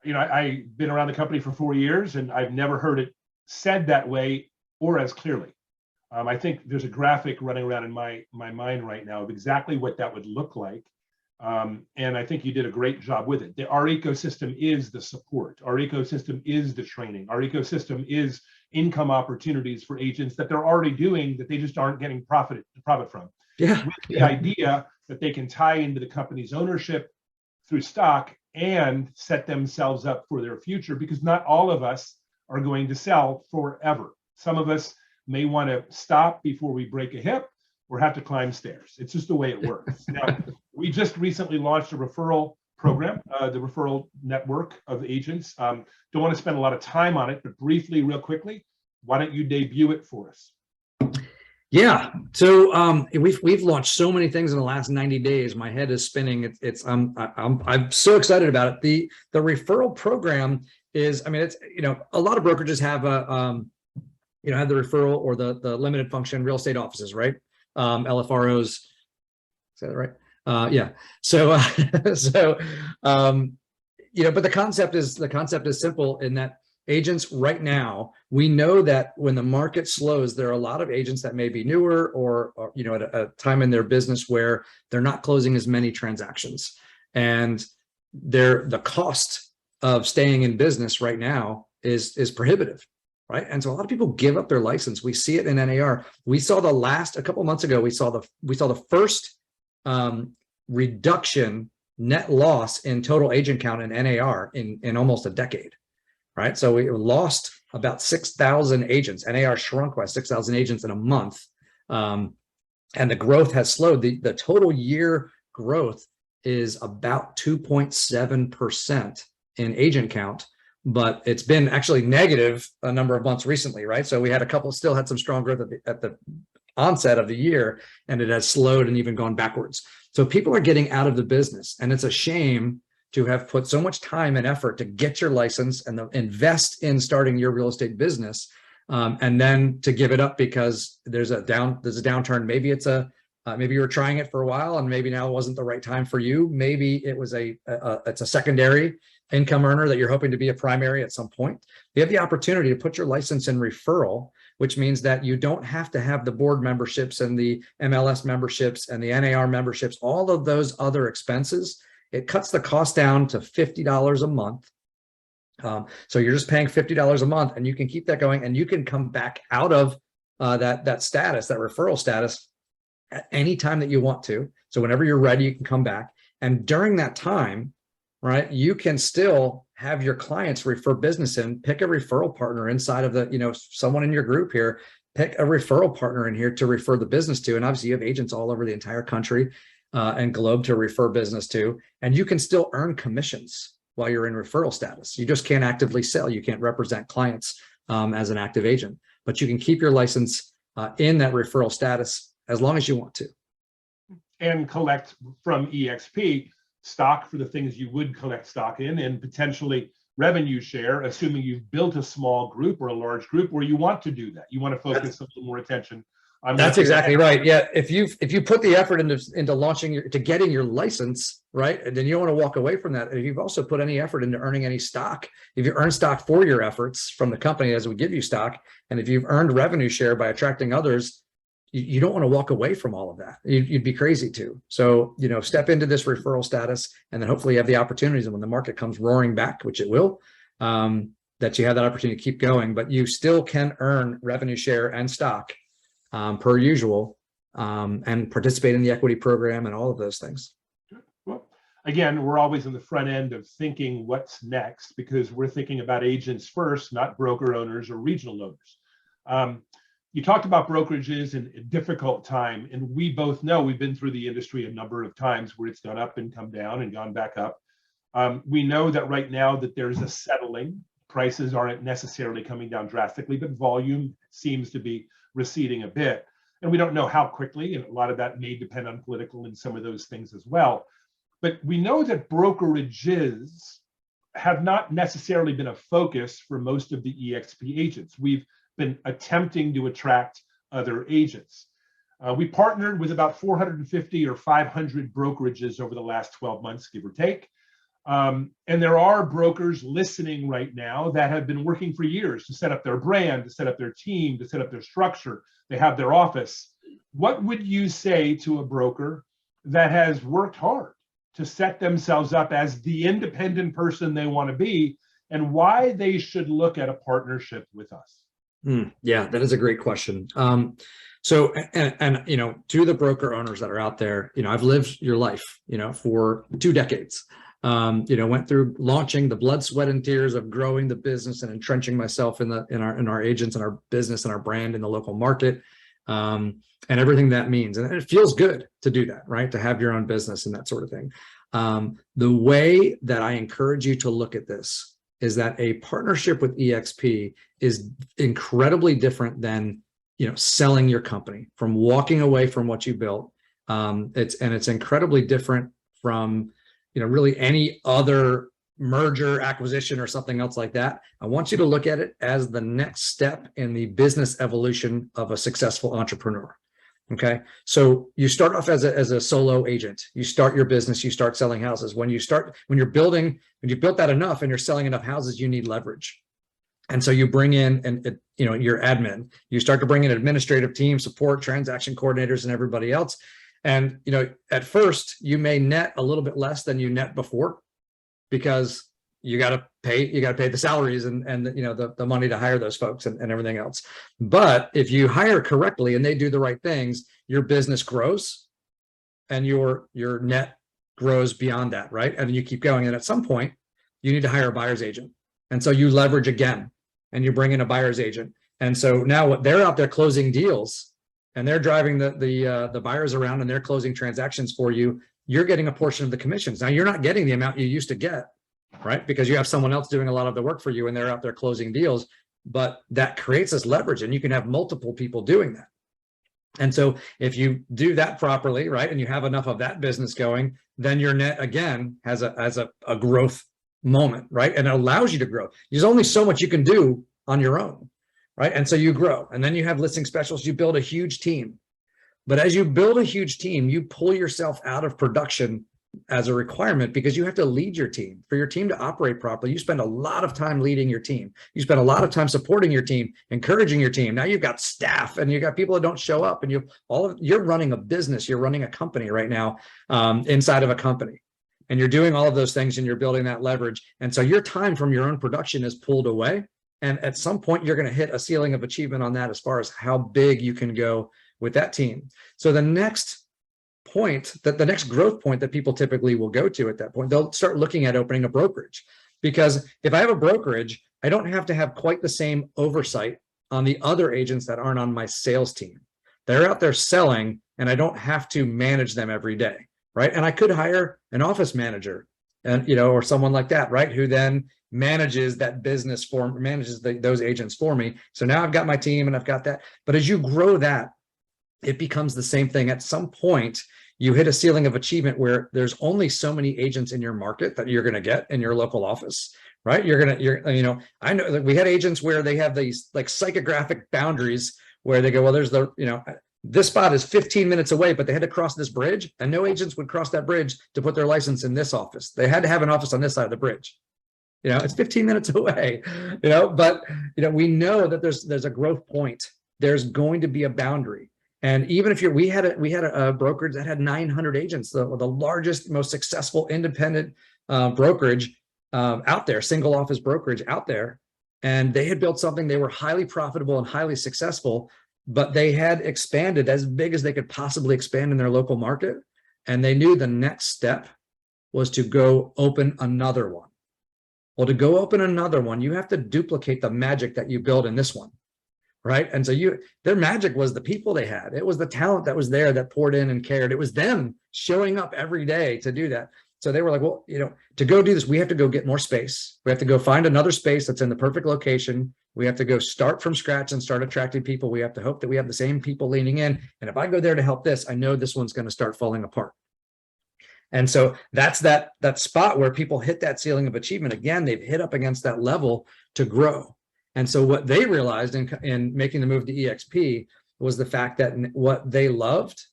You know, I've been around the company for 4 years and I've never heard it said that way or as clearly. I think there's a graphic running around in my mind right now of exactly what that would look like. And I think you did a great job with it. Our ecosystem is the support. Our ecosystem is the training. Our ecosystem is income opportunities for agents that they're already doing that they just aren't getting profit from. Yeah. With the idea that they can tie into the company's ownership through stock and set themselves up for their future, because not all of us are going to sell forever. Some of us may want to stop before we break a hip or have to climb stairs. It's just the way it works. Now, we just recently launched a referral program, the referral network of agents. Don't want to spend a lot of time on it, but briefly, real quickly, why don't you debut it for us? Yeah, so we've launched so many things in the last 90 days. My head is spinning. I'm so excited about it. The referral program is, I mean, it's, you know, a lot of brokerages have a you know, have the referral or the limited function real estate offices, right? LFROs. Is that right? Yeah. So you know, but the concept is simple in that agents right now, we know that when the market slows, there are a lot of agents that may be newer or you know, at a time in their business where they're not closing as many transactions, and the cost of staying in business right now is prohibitive, right? And so a lot of people give up their license. We see it in NAR. We saw a couple months ago, we saw the first reduction net loss in total agent count in NAR in almost a decade. Right, so we lost about 6,000 agents. NAR shrunk by 6,000 agents in a month, and the growth has slowed. The total year growth is about 2.7% in agent count, but it's been actually negative a number of months recently, right? So we had still had some strong growth at the onset of the year, and it has slowed and even gone backwards. So people are getting out of the business, and it's a shame to have put so much time and effort to get your license and invest in starting your real estate business, and then to give it up because there's a downturn. Maybe maybe you were trying it for a while and maybe now it wasn't the right time for you. Maybe it was it's a secondary income earner that you're hoping to be a primary at some point. You have the opportunity to put your license in referral, which means that you don't have to have the board memberships and the MLS memberships and the NAR memberships, all of those other expenses. It cuts the cost down to $50 a month. So you're just paying $50 a month, and you can keep that going, and you can come back out of that status, that referral status, at any time that you want to. So whenever you're ready, you can come back. And during that time, right, you can still have your clients refer business in. Pick a referral partner inside of the, you know, someone in your group here. Pick a referral partner in here to refer the business to. And obviously, you have agents all over the entire country and globe to refer business to, and you can still earn commissions while you're in referral status. You just can't actively sell. You can't represent clients as an active agent, but you can keep your license in that referral status as long as you want to. And collect from eXp stock for the things you would collect stock in, and potentially revenue share, assuming you've built a small group or a large group where you want to do that. You want to focus a little more attention. That's exactly right. Yeah, if you put the effort into launching getting your license, right, and then you don't want to walk away from that. If you've also put any effort into earning any stock, if you earn stock for your efforts from the company as we give you stock, and if you've earned revenue share by attracting others, you don't want to walk away from all of that. You'd be crazy to. So, you know, step into this referral status, and then hopefully you have the opportunities, and when the market comes roaring back, which it will, that you have that opportunity to keep going. But you still can earn revenue share and stock per usual, and participate in the equity program and all of those things. Well, again, we're always in the front end of thinking what's next, because we're thinking about agents first, not broker owners or regional owners. You talked about brokerages in a difficult time, and we both know, we've been through the industry a number of times where it's gone up and come down and gone back up. We know that right now that there's a settling. prices aren't necessarily coming down drastically, but volume seems to be receding a bit. And we don't know how quickly, and a lot of that may depend on political and some of those things as well. But we know that brokerages have not necessarily been a focus for most of the eXp agents. We've been attempting to attract other agents. We partnered with about 450 or 500 brokerages over the last 12 months, give or take. And there are brokers listening right now that have been working for years to set up their brand, to set up their team, to set up their structure. They have their office. What would you say to a broker that has worked hard to set themselves up as the independent person they want to be, and why they should look at a partnership with us? Yeah, that is a great question. So, you know, to the broker owners that are out there, you know, I've lived your life, you know, for 2 decades. You know, went through launching the blood, sweat, and tears of growing the business and entrenching myself in our agents and our business and our brand in the local market, and everything that means. And it feels good to do that, right? To have your own business and that sort of thing. The way that I encourage you to look at this is that a partnership with eXp is incredibly different than, you know, selling your company, from walking away from what you built. It's incredibly different from, you know, really any other merger, acquisition, or something else like that. I want you to look at it as the next step in the business evolution of a successful entrepreneur. Okay, so you start off as a solo agent. You start your business, you start selling houses. When you've built that enough and you're selling enough houses, you need leverage. And so you bring in you know, your admin. You start to bring in administrative team, support, transaction coordinators, and everybody else. And, you know, at first you may net a little bit less than you net before, because you got to pay the salaries and you know, the money to hire those folks and everything else. But if you hire correctly and they do the right things, your business grows and your net grows beyond that, right? And you keep going. And at some point you need to hire a buyer's agent. And so you leverage again and you bring in a buyer's agent. And so now they're out there closing deals and they're driving the buyers around and they're closing transactions for you. You're getting a portion of the commissions. Now you're not getting the amount you used to get, right? Because you have someone else doing a lot of the work for you and they're out there closing deals, but that creates this leverage and you can have multiple people doing that. And so if you do that properly, right, and you have enough of that business going, then your net again has a growth moment, right? And it allows you to grow. There's only so much you can do on your own, right? And so you grow, and then you have listing specialists, you build a huge team. But as you build a huge team, you pull yourself out of production as a requirement, because you have to lead your team. For your team to operate properly, you spend a lot of time leading your team. You spend a lot of time supporting your team, encouraging your team. Now you've got staff and you've got people that don't show up, and you're running a business, you're running a company right now, inside of a company. And you're doing all of those things and you're building that leverage. And so your time from your own production is pulled away. And at some point you're going to hit a ceiling of achievement on that as far as how big you can go with that team. So the next point, the next growth point that people typically will go to at that point, they'll start looking at opening a brokerage. Because if I have a brokerage, I don't have to have quite the same oversight on the other agents that aren't on my sales team. They're out there selling and I don't have to manage them every day, right? And I could hire an office manager and, you know, or someone like that, right, who then manages that business manages those agents for me. So now I've got my team and I've got that. But as you grow that, it becomes the same thing. At some point, you hit a ceiling of achievement where there's only so many agents in your market that you're going to get in your local office, right? You know, I know that we had agents where they have these like psychographic boundaries where they go, well, there's the, you know, this spot is 15 minutes away, but they had to cross this bridge, and no agents would cross that bridge to put their license in this office. They had to have an office on this side of the bridge. You know, it's 15 minutes away, you know, but, you know, we know that there's a growth point. There's going to be a boundary. And even if we had a brokerage that had 900 agents, the largest, most successful independent brokerage out there, single office brokerage out there, and they had built something. They were highly profitable and highly successful, but they had expanded as big as they could possibly expand in their local market. And they knew the next step was to go open another one. Well, to go open another one, you have to duplicate the magic that you build in this one. Right. And so their magic was the people they had. It was the talent that was there that poured in and cared. It was them showing up every day to do that. So they were like, well, to go do this, we have to go get more space. We have to go find another space that's in the perfect location. We have to go start from scratch and start attracting people. We have to hope that we have the same people leaning in. And if I go there to help this, I know this one's going to start falling apart. And so that's that spot where people hit that ceiling of achievement. Again, they've hit up against that level to grow. And so what they realized in making the move to eXp was the fact that what they loved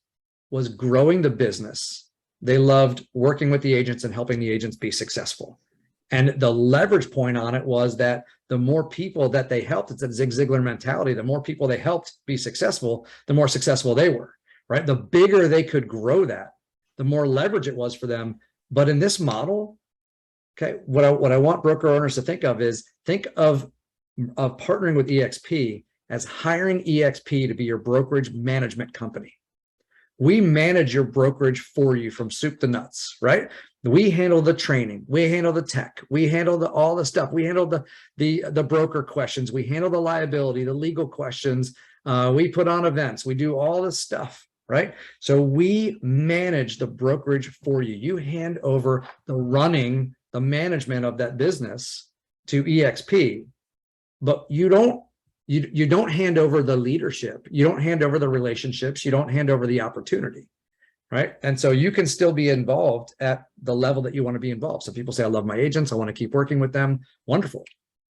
was growing the business. They loved working with the agents and helping the agents be successful. And the leverage point on it was that the more people that they helped, it's a Zig Ziglar mentality, the more people they helped be successful, the more successful they were, right? The bigger they could grow that, the more leverage it was for them. But in this model, okay, what I want broker owners to think of is think of partnering with eXp as hiring eXp to be your brokerage management company. We manage your brokerage for you from soup to nuts, right? We handle the training, we handle the tech, we handle all the stuff, we handle the broker questions, we handle the liability, the legal questions, we put on events, we do all this stuff, right? So we manage the brokerage for you. You hand over the management of that business to eXp, but you don't hand over the leadership. You don't hand over the relationships. You don't hand over the opportunity, right? And so you can still be involved at the level that you want to be involved. So people say, I love my agents. I want to keep working with them. Wonderful.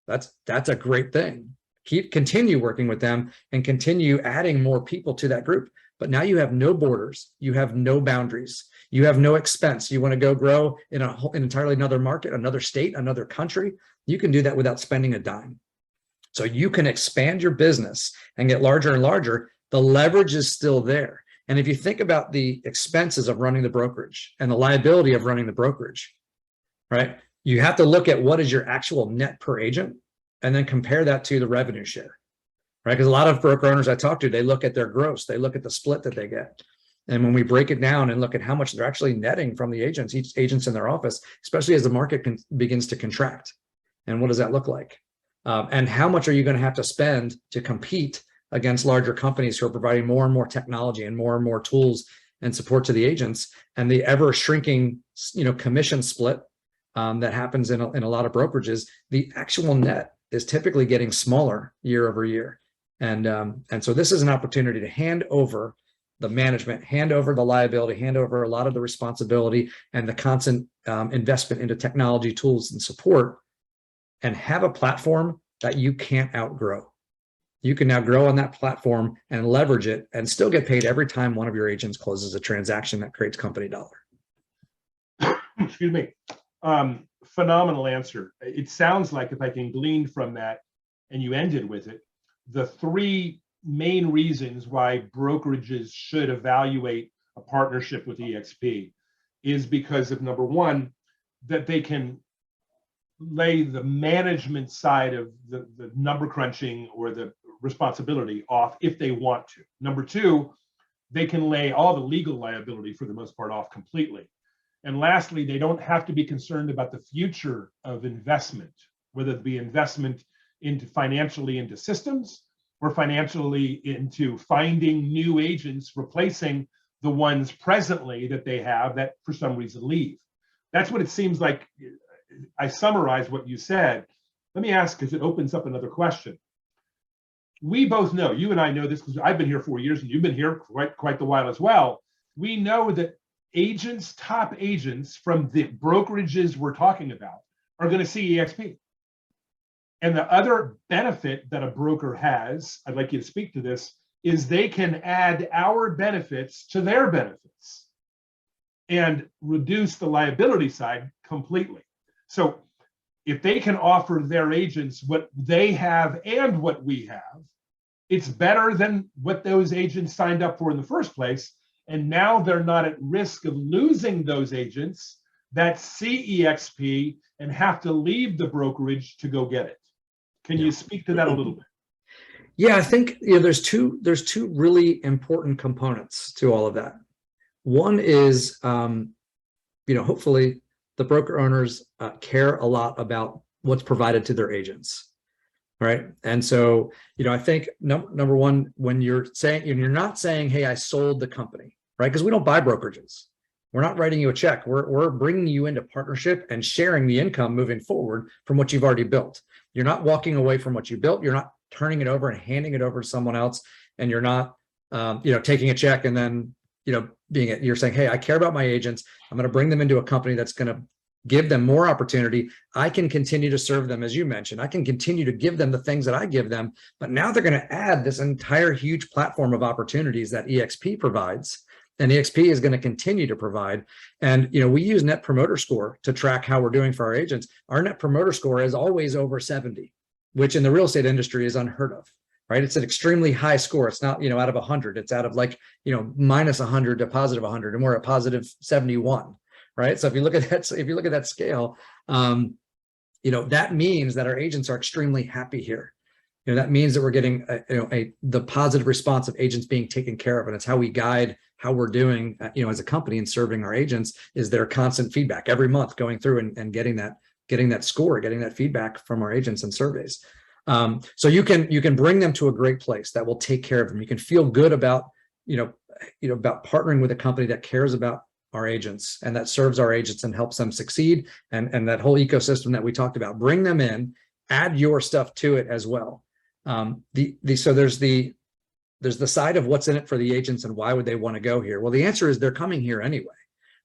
That's a great thing. Continue working with them and continue adding more people to that group. But now you have no borders. You have no boundaries. You have no expense. You want to go grow in an entirely another market, another state, another country. You can do that without spending a dime. So you can expand your business and get larger and larger. The leverage is still there. And if you think about the expenses of running the brokerage and the liability of running the brokerage, right? You have to look at what is your actual net per agent and then compare that to the revenue share, right? Because a lot of broker owners I talk to, they look at their gross, they look at the split that they get. And when we break it down and look at how much they're actually netting from the agents, each agent's in their office, especially as the market begins to contract. And what does that look like? And how much are you going to have to spend to compete against larger companies who are providing more and more technology and more tools and support to the agents, and the ever shrinking, commission split that happens in a lot of brokerages? The actual net is typically getting smaller year over year, and so this is an opportunity to hand over the management, hand over the liability, hand over a lot of the responsibility and the constant investment into technology, tools, and support, and have a platform that you can't outgrow. You can now grow on that platform and leverage it and still get paid every time one of your agents closes a transaction that creates company dollar. Excuse me. Phenomenal answer. It sounds like, if I can glean from that, and you ended with it, the three main reasons why brokerages should evaluate a partnership with eXp is because of, number one, that they can lay the management side of the number crunching or the responsibility off if they want to. Number two, they can lay all the legal liability for the most part off completely. And lastly, they don't have to be concerned about the future of investment, whether it be investment financially into systems or financially into finding new agents, replacing the ones presently that they have that for some reason leave. That's what it seems like. I summarize what you said. Let me ask, because it opens up another question. We both know, you and I know this because I've been here 4 years and you've been here quite the while as well. We know that top agents from the brokerages we're talking about are going to see eXp. And the other benefit that a broker has, I'd like you to speak to this, is they can add our benefits to their benefits and reduce the liability side completely. So if they can offer their agents what they have and what we have, it's better than what those agents signed up for in the first place. And now they're not at risk of losing those agents that see eXp and have to leave the brokerage to go get it. Can you speak to that a little bit? Yeah, I think there's two really important components to all of that. One is, hopefully the broker owners care a lot about what's provided to their agents, right? And so, I think number one, when you're not saying, hey, I sold the company, right? Because we don't buy brokerages. We're not writing you a check. We're bringing you into partnership and sharing the income moving forward from what you've already built. You're not walking away from what you built. You're not turning it over and handing it over to someone else. And you're not, taking a check and then, you're saying, hey, I care about my agents. I'm going to bring them into a company that's going to give them more opportunity. I can continue to serve them, as you mentioned. I can continue to give them the things that I give them, but now they're going to add this entire huge platform of opportunities that eXp provides. And eXp is going to continue to provide. And, we use Net Promoter Score to track how we're doing for our agents. Our Net Promoter Score is always over 70, which in the real estate industry is unheard of, right? It's an extremely high score. It's not, out of 100. It's out of like, minus 100 to positive 100, and we're at positive 71. Right. So if you look at that scale, that means that our agents are extremely happy here. That means that we're getting the positive response of agents being taken care of. And it's how we guide how we're doing, as a company and serving our agents, is their constant feedback every month, going through and getting that score, getting that feedback from our agents and surveys. So you can bring them to a great place that will take care of them. You can feel good about, about partnering with a company that cares about our agents and that serves our agents and helps them succeed, and that whole ecosystem that we talked about. Bring them in, add your stuff to it as well. So there's the side of what's in it for the agents and why would they want to go here? Well, the answer is they're coming here anyway,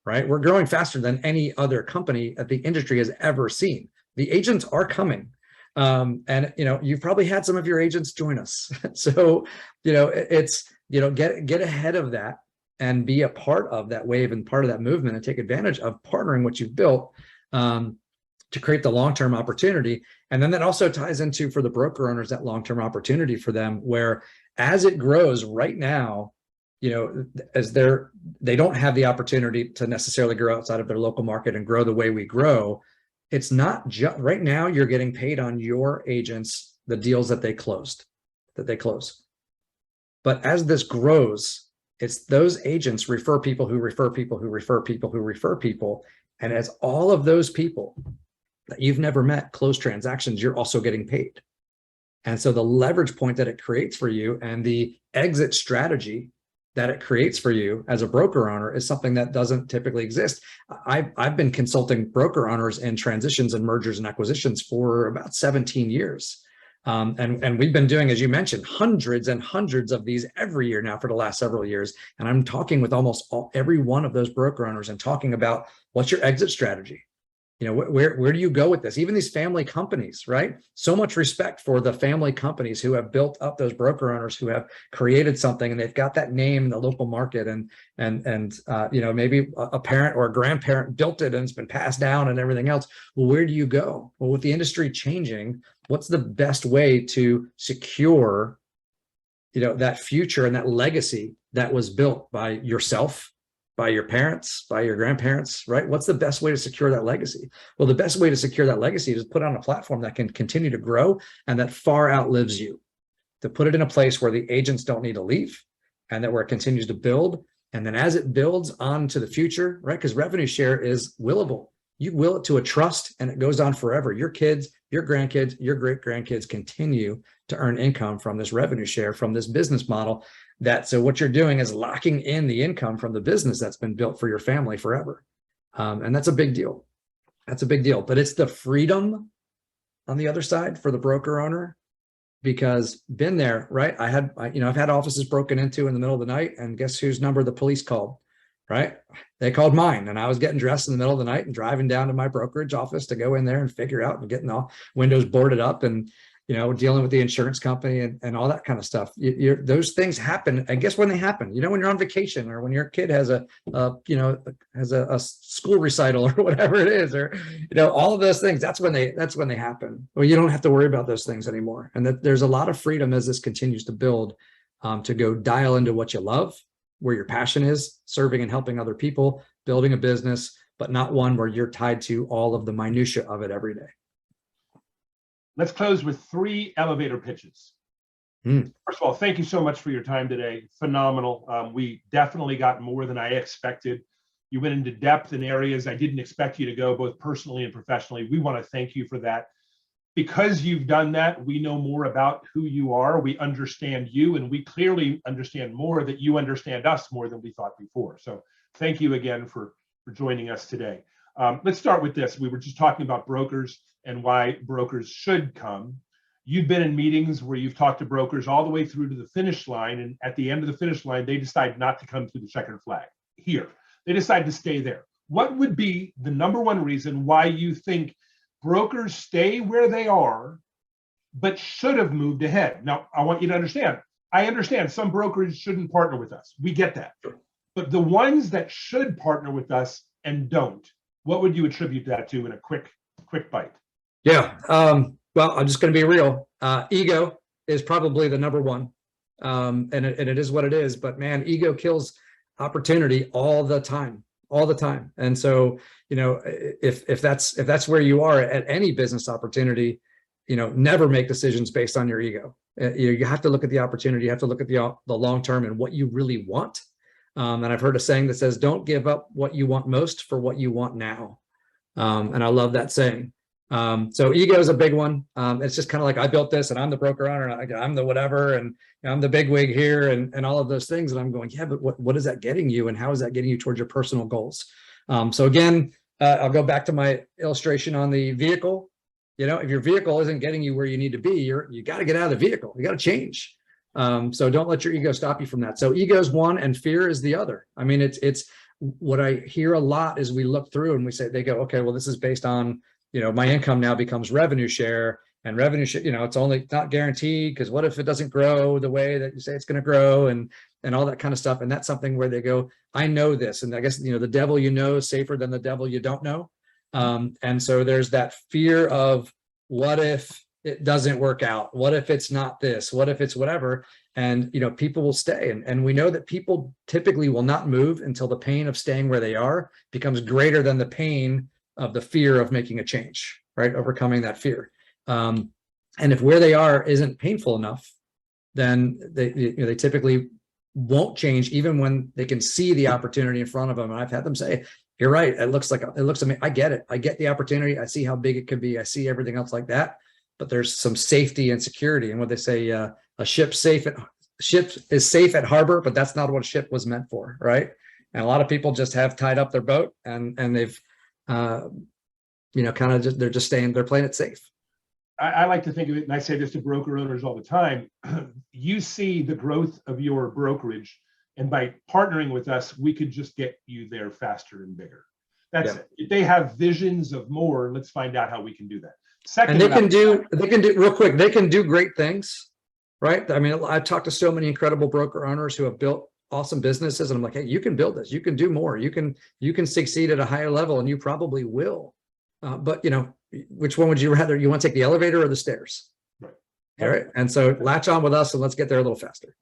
right? We're growing faster than any other company that the industry has ever seen. The agents are coming. And you've probably had some of your agents join us. So, it's, get ahead of that and be a part of that wave and part of that movement, and take advantage of partnering what you've built to create the long-term opportunity. And then that also ties into, for the broker owners, that long-term opportunity for them, where as it grows right now, as they don't have the opportunity to necessarily grow outside of their local market and grow the way we grow. It's not just right now, you're getting paid on your agents, the deals that they close. But as this grows, it's those agents refer people who refer people who refer people who refer people. And as all of those people that you've never met close transactions, you're also getting paid. And so the leverage point that it creates for you and the exit strategy that it creates for you as a broker owner is something that doesn't typically exist. I've been consulting broker owners in transitions and mergers and acquisitions for about 17 years. And we've been doing, as you mentioned, hundreds and hundreds of these every year now for the last several years. And I'm talking with almost every one of those broker owners and talking about, what's your exit strategy? Where do you go with this? Even these family companies, right? So much respect for the family companies who have built up those broker owners, who have created something and they've got that name in the local market, and maybe a parent or a grandparent built it and it's been passed down and everything else. Well, where do you go? Well, with the industry changing, what's the best way to secure, that future and that legacy that was built by yourself, by your parents, by your grandparents, right? What's the best way to secure that legacy? Well, the best way to secure that legacy is put on a platform that can continue to grow and that far outlives you, to put it in a place where the agents don't need to leave, and that where it continues to build. And then as it builds on to the future, right? Because revenue share is willable. You will it to a trust and it goes on forever. Your kids, your grandkids, your great grandkids continue to earn income from this revenue share, from this business model. So what you're doing is locking in the income from the business that's been built for your family forever. And that's a big deal. That's a big deal. But it's the freedom on the other side for the broker owner, because been there, right? I've had offices broken into in the middle of the night, and guess whose number the police called, right? They called mine, and I was getting dressed in the middle of the night and driving down to my brokerage office to go in there and figure out and getting all windows boarded up and dealing with the insurance company and all that kind of stuff. Those things happen. I guess when they happen, when you're on vacation, or when your kid has a school recital or whatever it is, or, all of those things, that's when they happen. Well, you don't have to worry about those things anymore. And that there's a lot of freedom as this continues to build, to go dial into what you love, where your passion is, serving and helping other people, building a business, but not one where you're tied to all of the minutia of it every day. Let's close with 3 elevator pitches. First of all, thank you so much for your time today. Phenomenal. We definitely got more than I expected. You went into depth in areas I didn't expect you to go, both personally and professionally. We want to thank you for that. Because you've done that, we know more about who you are. We understand you, and we clearly understand more that you understand us more than we thought before. So thank you again for for joining us today. Let's start with this. We were just talking about brokers and why brokers should come. You've been in meetings where you've talked to brokers all the way through to the finish line, and at the end of the finish line, they decide not to come through the checkered flag here. They decide to stay there. What would be the number one reason why you think brokers stay where they are, but should have moved ahead? Now, I want you to understand, I understand some brokers shouldn't partner with us. We get that. But the ones that should partner with us and don't, what would you attribute that to in a quick bite? Yeah. Well, I'm just going to be real. Ego is probably the number one. And it is what it is. But man, ego kills opportunity all the time. And so, if that's where you are at any business opportunity, never make decisions based on your ego. You have to look at the opportunity. You have to look at the long term and what you really want. And I've heard a saying that says, don't give up what you want most for what you want now. And I love that saying. So ego is a big one. It's just kind of like, I built this and I'm the broker owner and I'm the whatever, and I'm the big wig here and all of those things. And I'm going, yeah, but what is that getting you? And how is that getting you towards your personal goals? So again, I'll go back to my illustration on the vehicle. If your vehicle isn't getting you where you need to be, you got to get out of the vehicle. You got to change. So don't let your ego stop you from that. So ego is one and fear is the other. I mean, it's what I hear a lot is we look through and they go, okay, well, this is based on, my income now becomes revenue share, and revenue share, it's not guaranteed, because what if it doesn't grow the way that you say it's going to grow, and all that kind of stuff. And that's something where they go, I know this. And I guess, the devil is safer than the devil you don't know. And so there's that fear of, what if it doesn't work out? What if it's not this? What if it's whatever? And, people will stay. And we know that people typically will not move until the pain of staying where they are becomes greater than the pain of the fear of making a change, right? Overcoming that fear. And if where they are isn't painful enough, then they typically won't change, even when they can see the opportunity in front of them. And I've had them say, you're right. It looks amazing. I get it. I get the opportunity. I see how big it could be. I see everything else like that, but there's some safety and security. And what they say, a ship is safe at harbor, but that's not what a ship was meant for. Right. And a lot of people just have tied up their boat and they've, they're just staying, they're playing it safe. I like to think of it, and I say this to broker owners all the time. You see the growth of your brokerage, and by partnering with us, we could just get you there faster and bigger. That's it. If they have visions of more, let's find out how we can do that. Second, and they can do real quick. They can do great things, right? I mean, I've talked to so many incredible broker owners who have built awesome businesses, and I'm like, hey, you can build this. You can do more. You can succeed at a higher level, and you probably will. But which one would you rather? You want to take the elevator or the stairs? Right. All right. And so latch on with us and let's get there a little faster.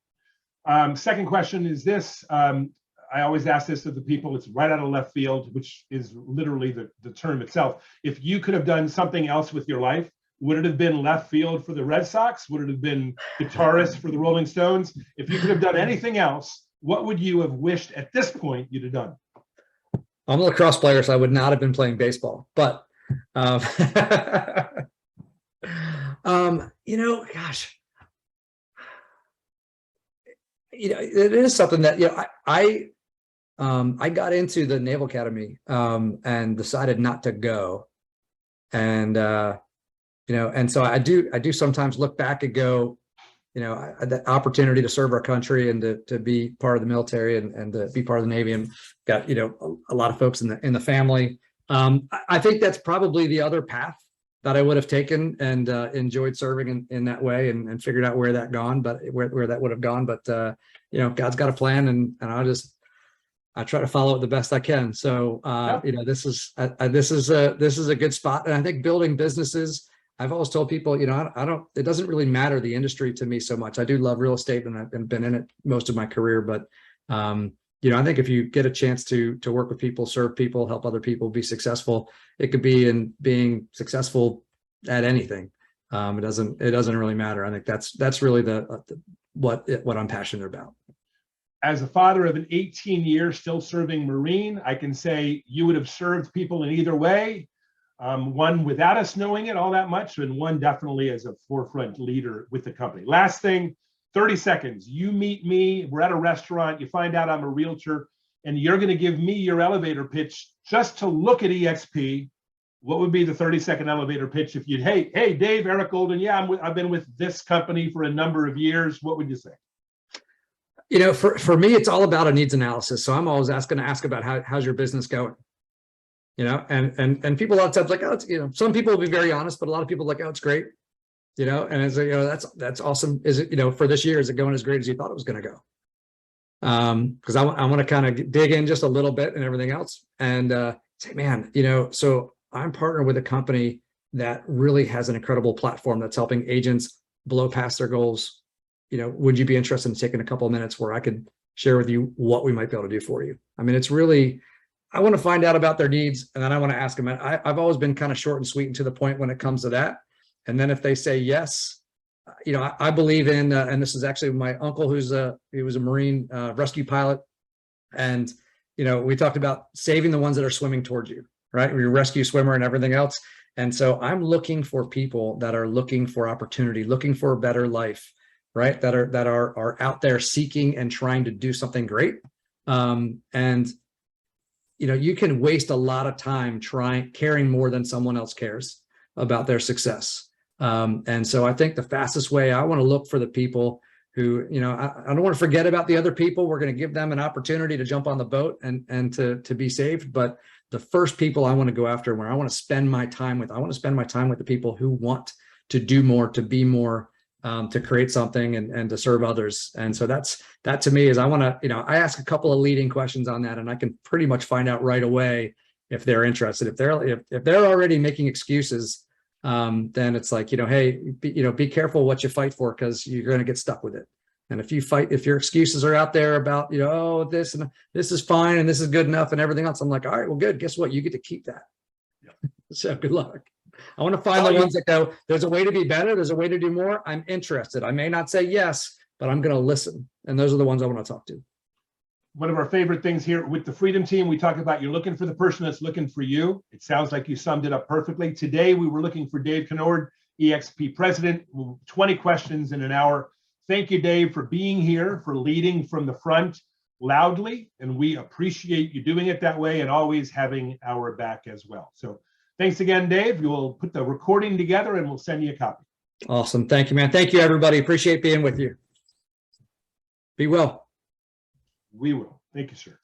Second question is this. I always ask this to the people. It's right out of left field, which is literally the term itself. If you could have done something else with your life, would it have been left field for the Red Sox? Would it have been guitarist for the Rolling Stones? If you could have done anything else, what would you have wished at this point you'd have done? I'm a lacrosse player, so I would not have been playing baseball. But gosh, it is something that I got into the Naval Academy and decided not to go, and and so I do sometimes look back and go, the opportunity to serve our country and to be part of the military and to be part of the Navy, and got a lot of folks in the family. I think that's probably the other path that I would have taken, and enjoyed serving in that way, and figured out where that would have gone. But God's got a plan, and I try to follow it the best I can. So this is a good spot, and I think building businesses. I've always told people, it doesn't really matter the industry to me so much. I do love real estate, and I've been in it most of my career, but I think if you get a chance to work with people, serve people, help other people be successful, it could be in being successful at anything. It doesn't really matter. I think that's really what I'm passionate about. As a father of an 18-year still serving Marine, I can say you would have served people in either way. One without us knowing it all that much, and one definitely as a forefront leader with the company. Last thing, 30 seconds. You meet me, we're at a restaurant, you find out I'm a realtor. and you're going to give me your elevator pitch just to look at eXp, what would be the 30-second elevator pitch if you'd, hey, Dave, Eric Golden, yeah, I've been with this company for a number of years. What would you say? You know, for me, it's all about a needs analysis. So I'm always going to ask about how's your business going? You know, and people a lot of times like, oh, it's, you know, some people will be very honest, but a lot of people are like, oh, it's great. You know, and it's like, you know, that's awesome. Is it, you know, for this year, is it going as great as you thought it was going to go? Because I want to kind of dig in just a little bit and everything else and say, man, you know, so I'm partnered with a company that really has an incredible platform that's helping agents blow past their goals. You know, would you be interested in taking a couple of minutes where I could share with you what we might be able to do for you? I mean, it's really, I want to find out about their needs, and then I want to ask them. I've always been kind of short and sweet and to the point when it comes to that. And then if they say yes, you know, I believe in, and this is actually my uncle, he was a Marine rescue pilot. And, you know, we talked about saving the ones that are swimming towards you, right? You're a rescue swimmer and everything else. And so I'm looking for people that are looking for opportunity, looking for a better life, right? That are out there seeking and trying to do something great. And, you know, you can waste a lot of time caring more than someone else cares about their success. And so I think the fastest way, I want to look for the people who, you know, I don't want to forget about the other people. We're going to give them an opportunity to jump on the boat and to be saved. But the first people I want to go after, where I want to spend my time with, I want to spend my time with the people who want to do more, to be more, to create something and to serve others. And so that to me is, I want to, you know, I ask a couple of leading questions on that, and I can pretty much find out right away if they're interested. If they're already making excuses, then it's like, you know, hey, be careful what you fight for, because you're going to get stuck with it. And if your excuses are out there about, you know, oh, this and this is fine and this is good enough and everything else, I'm like, all right, well, good. Guess what? You get to keep that. Yeah. So good luck. I want to find the ones that go, there's a way to be better. There's a way to do more. I'm interested. I may not say yes, but I'm going to listen. And those are the ones I want to talk to. One of our favorite things here with the Freedom Team, we talk about you're looking for the person that's looking for you. It sounds like you summed it up perfectly. Today, we were looking for Dave Conord, eXp president, 20 questions in an hour. Thank you, Dave, for being here, for leading from the front loudly. And we appreciate you doing it that way and always having our back as well. So thanks again, Dave. We'll put the recording together and we'll send you a copy. Awesome. Thank you, man. Thank you, everybody. Appreciate being with you. Be well. We will. Thank you, sir.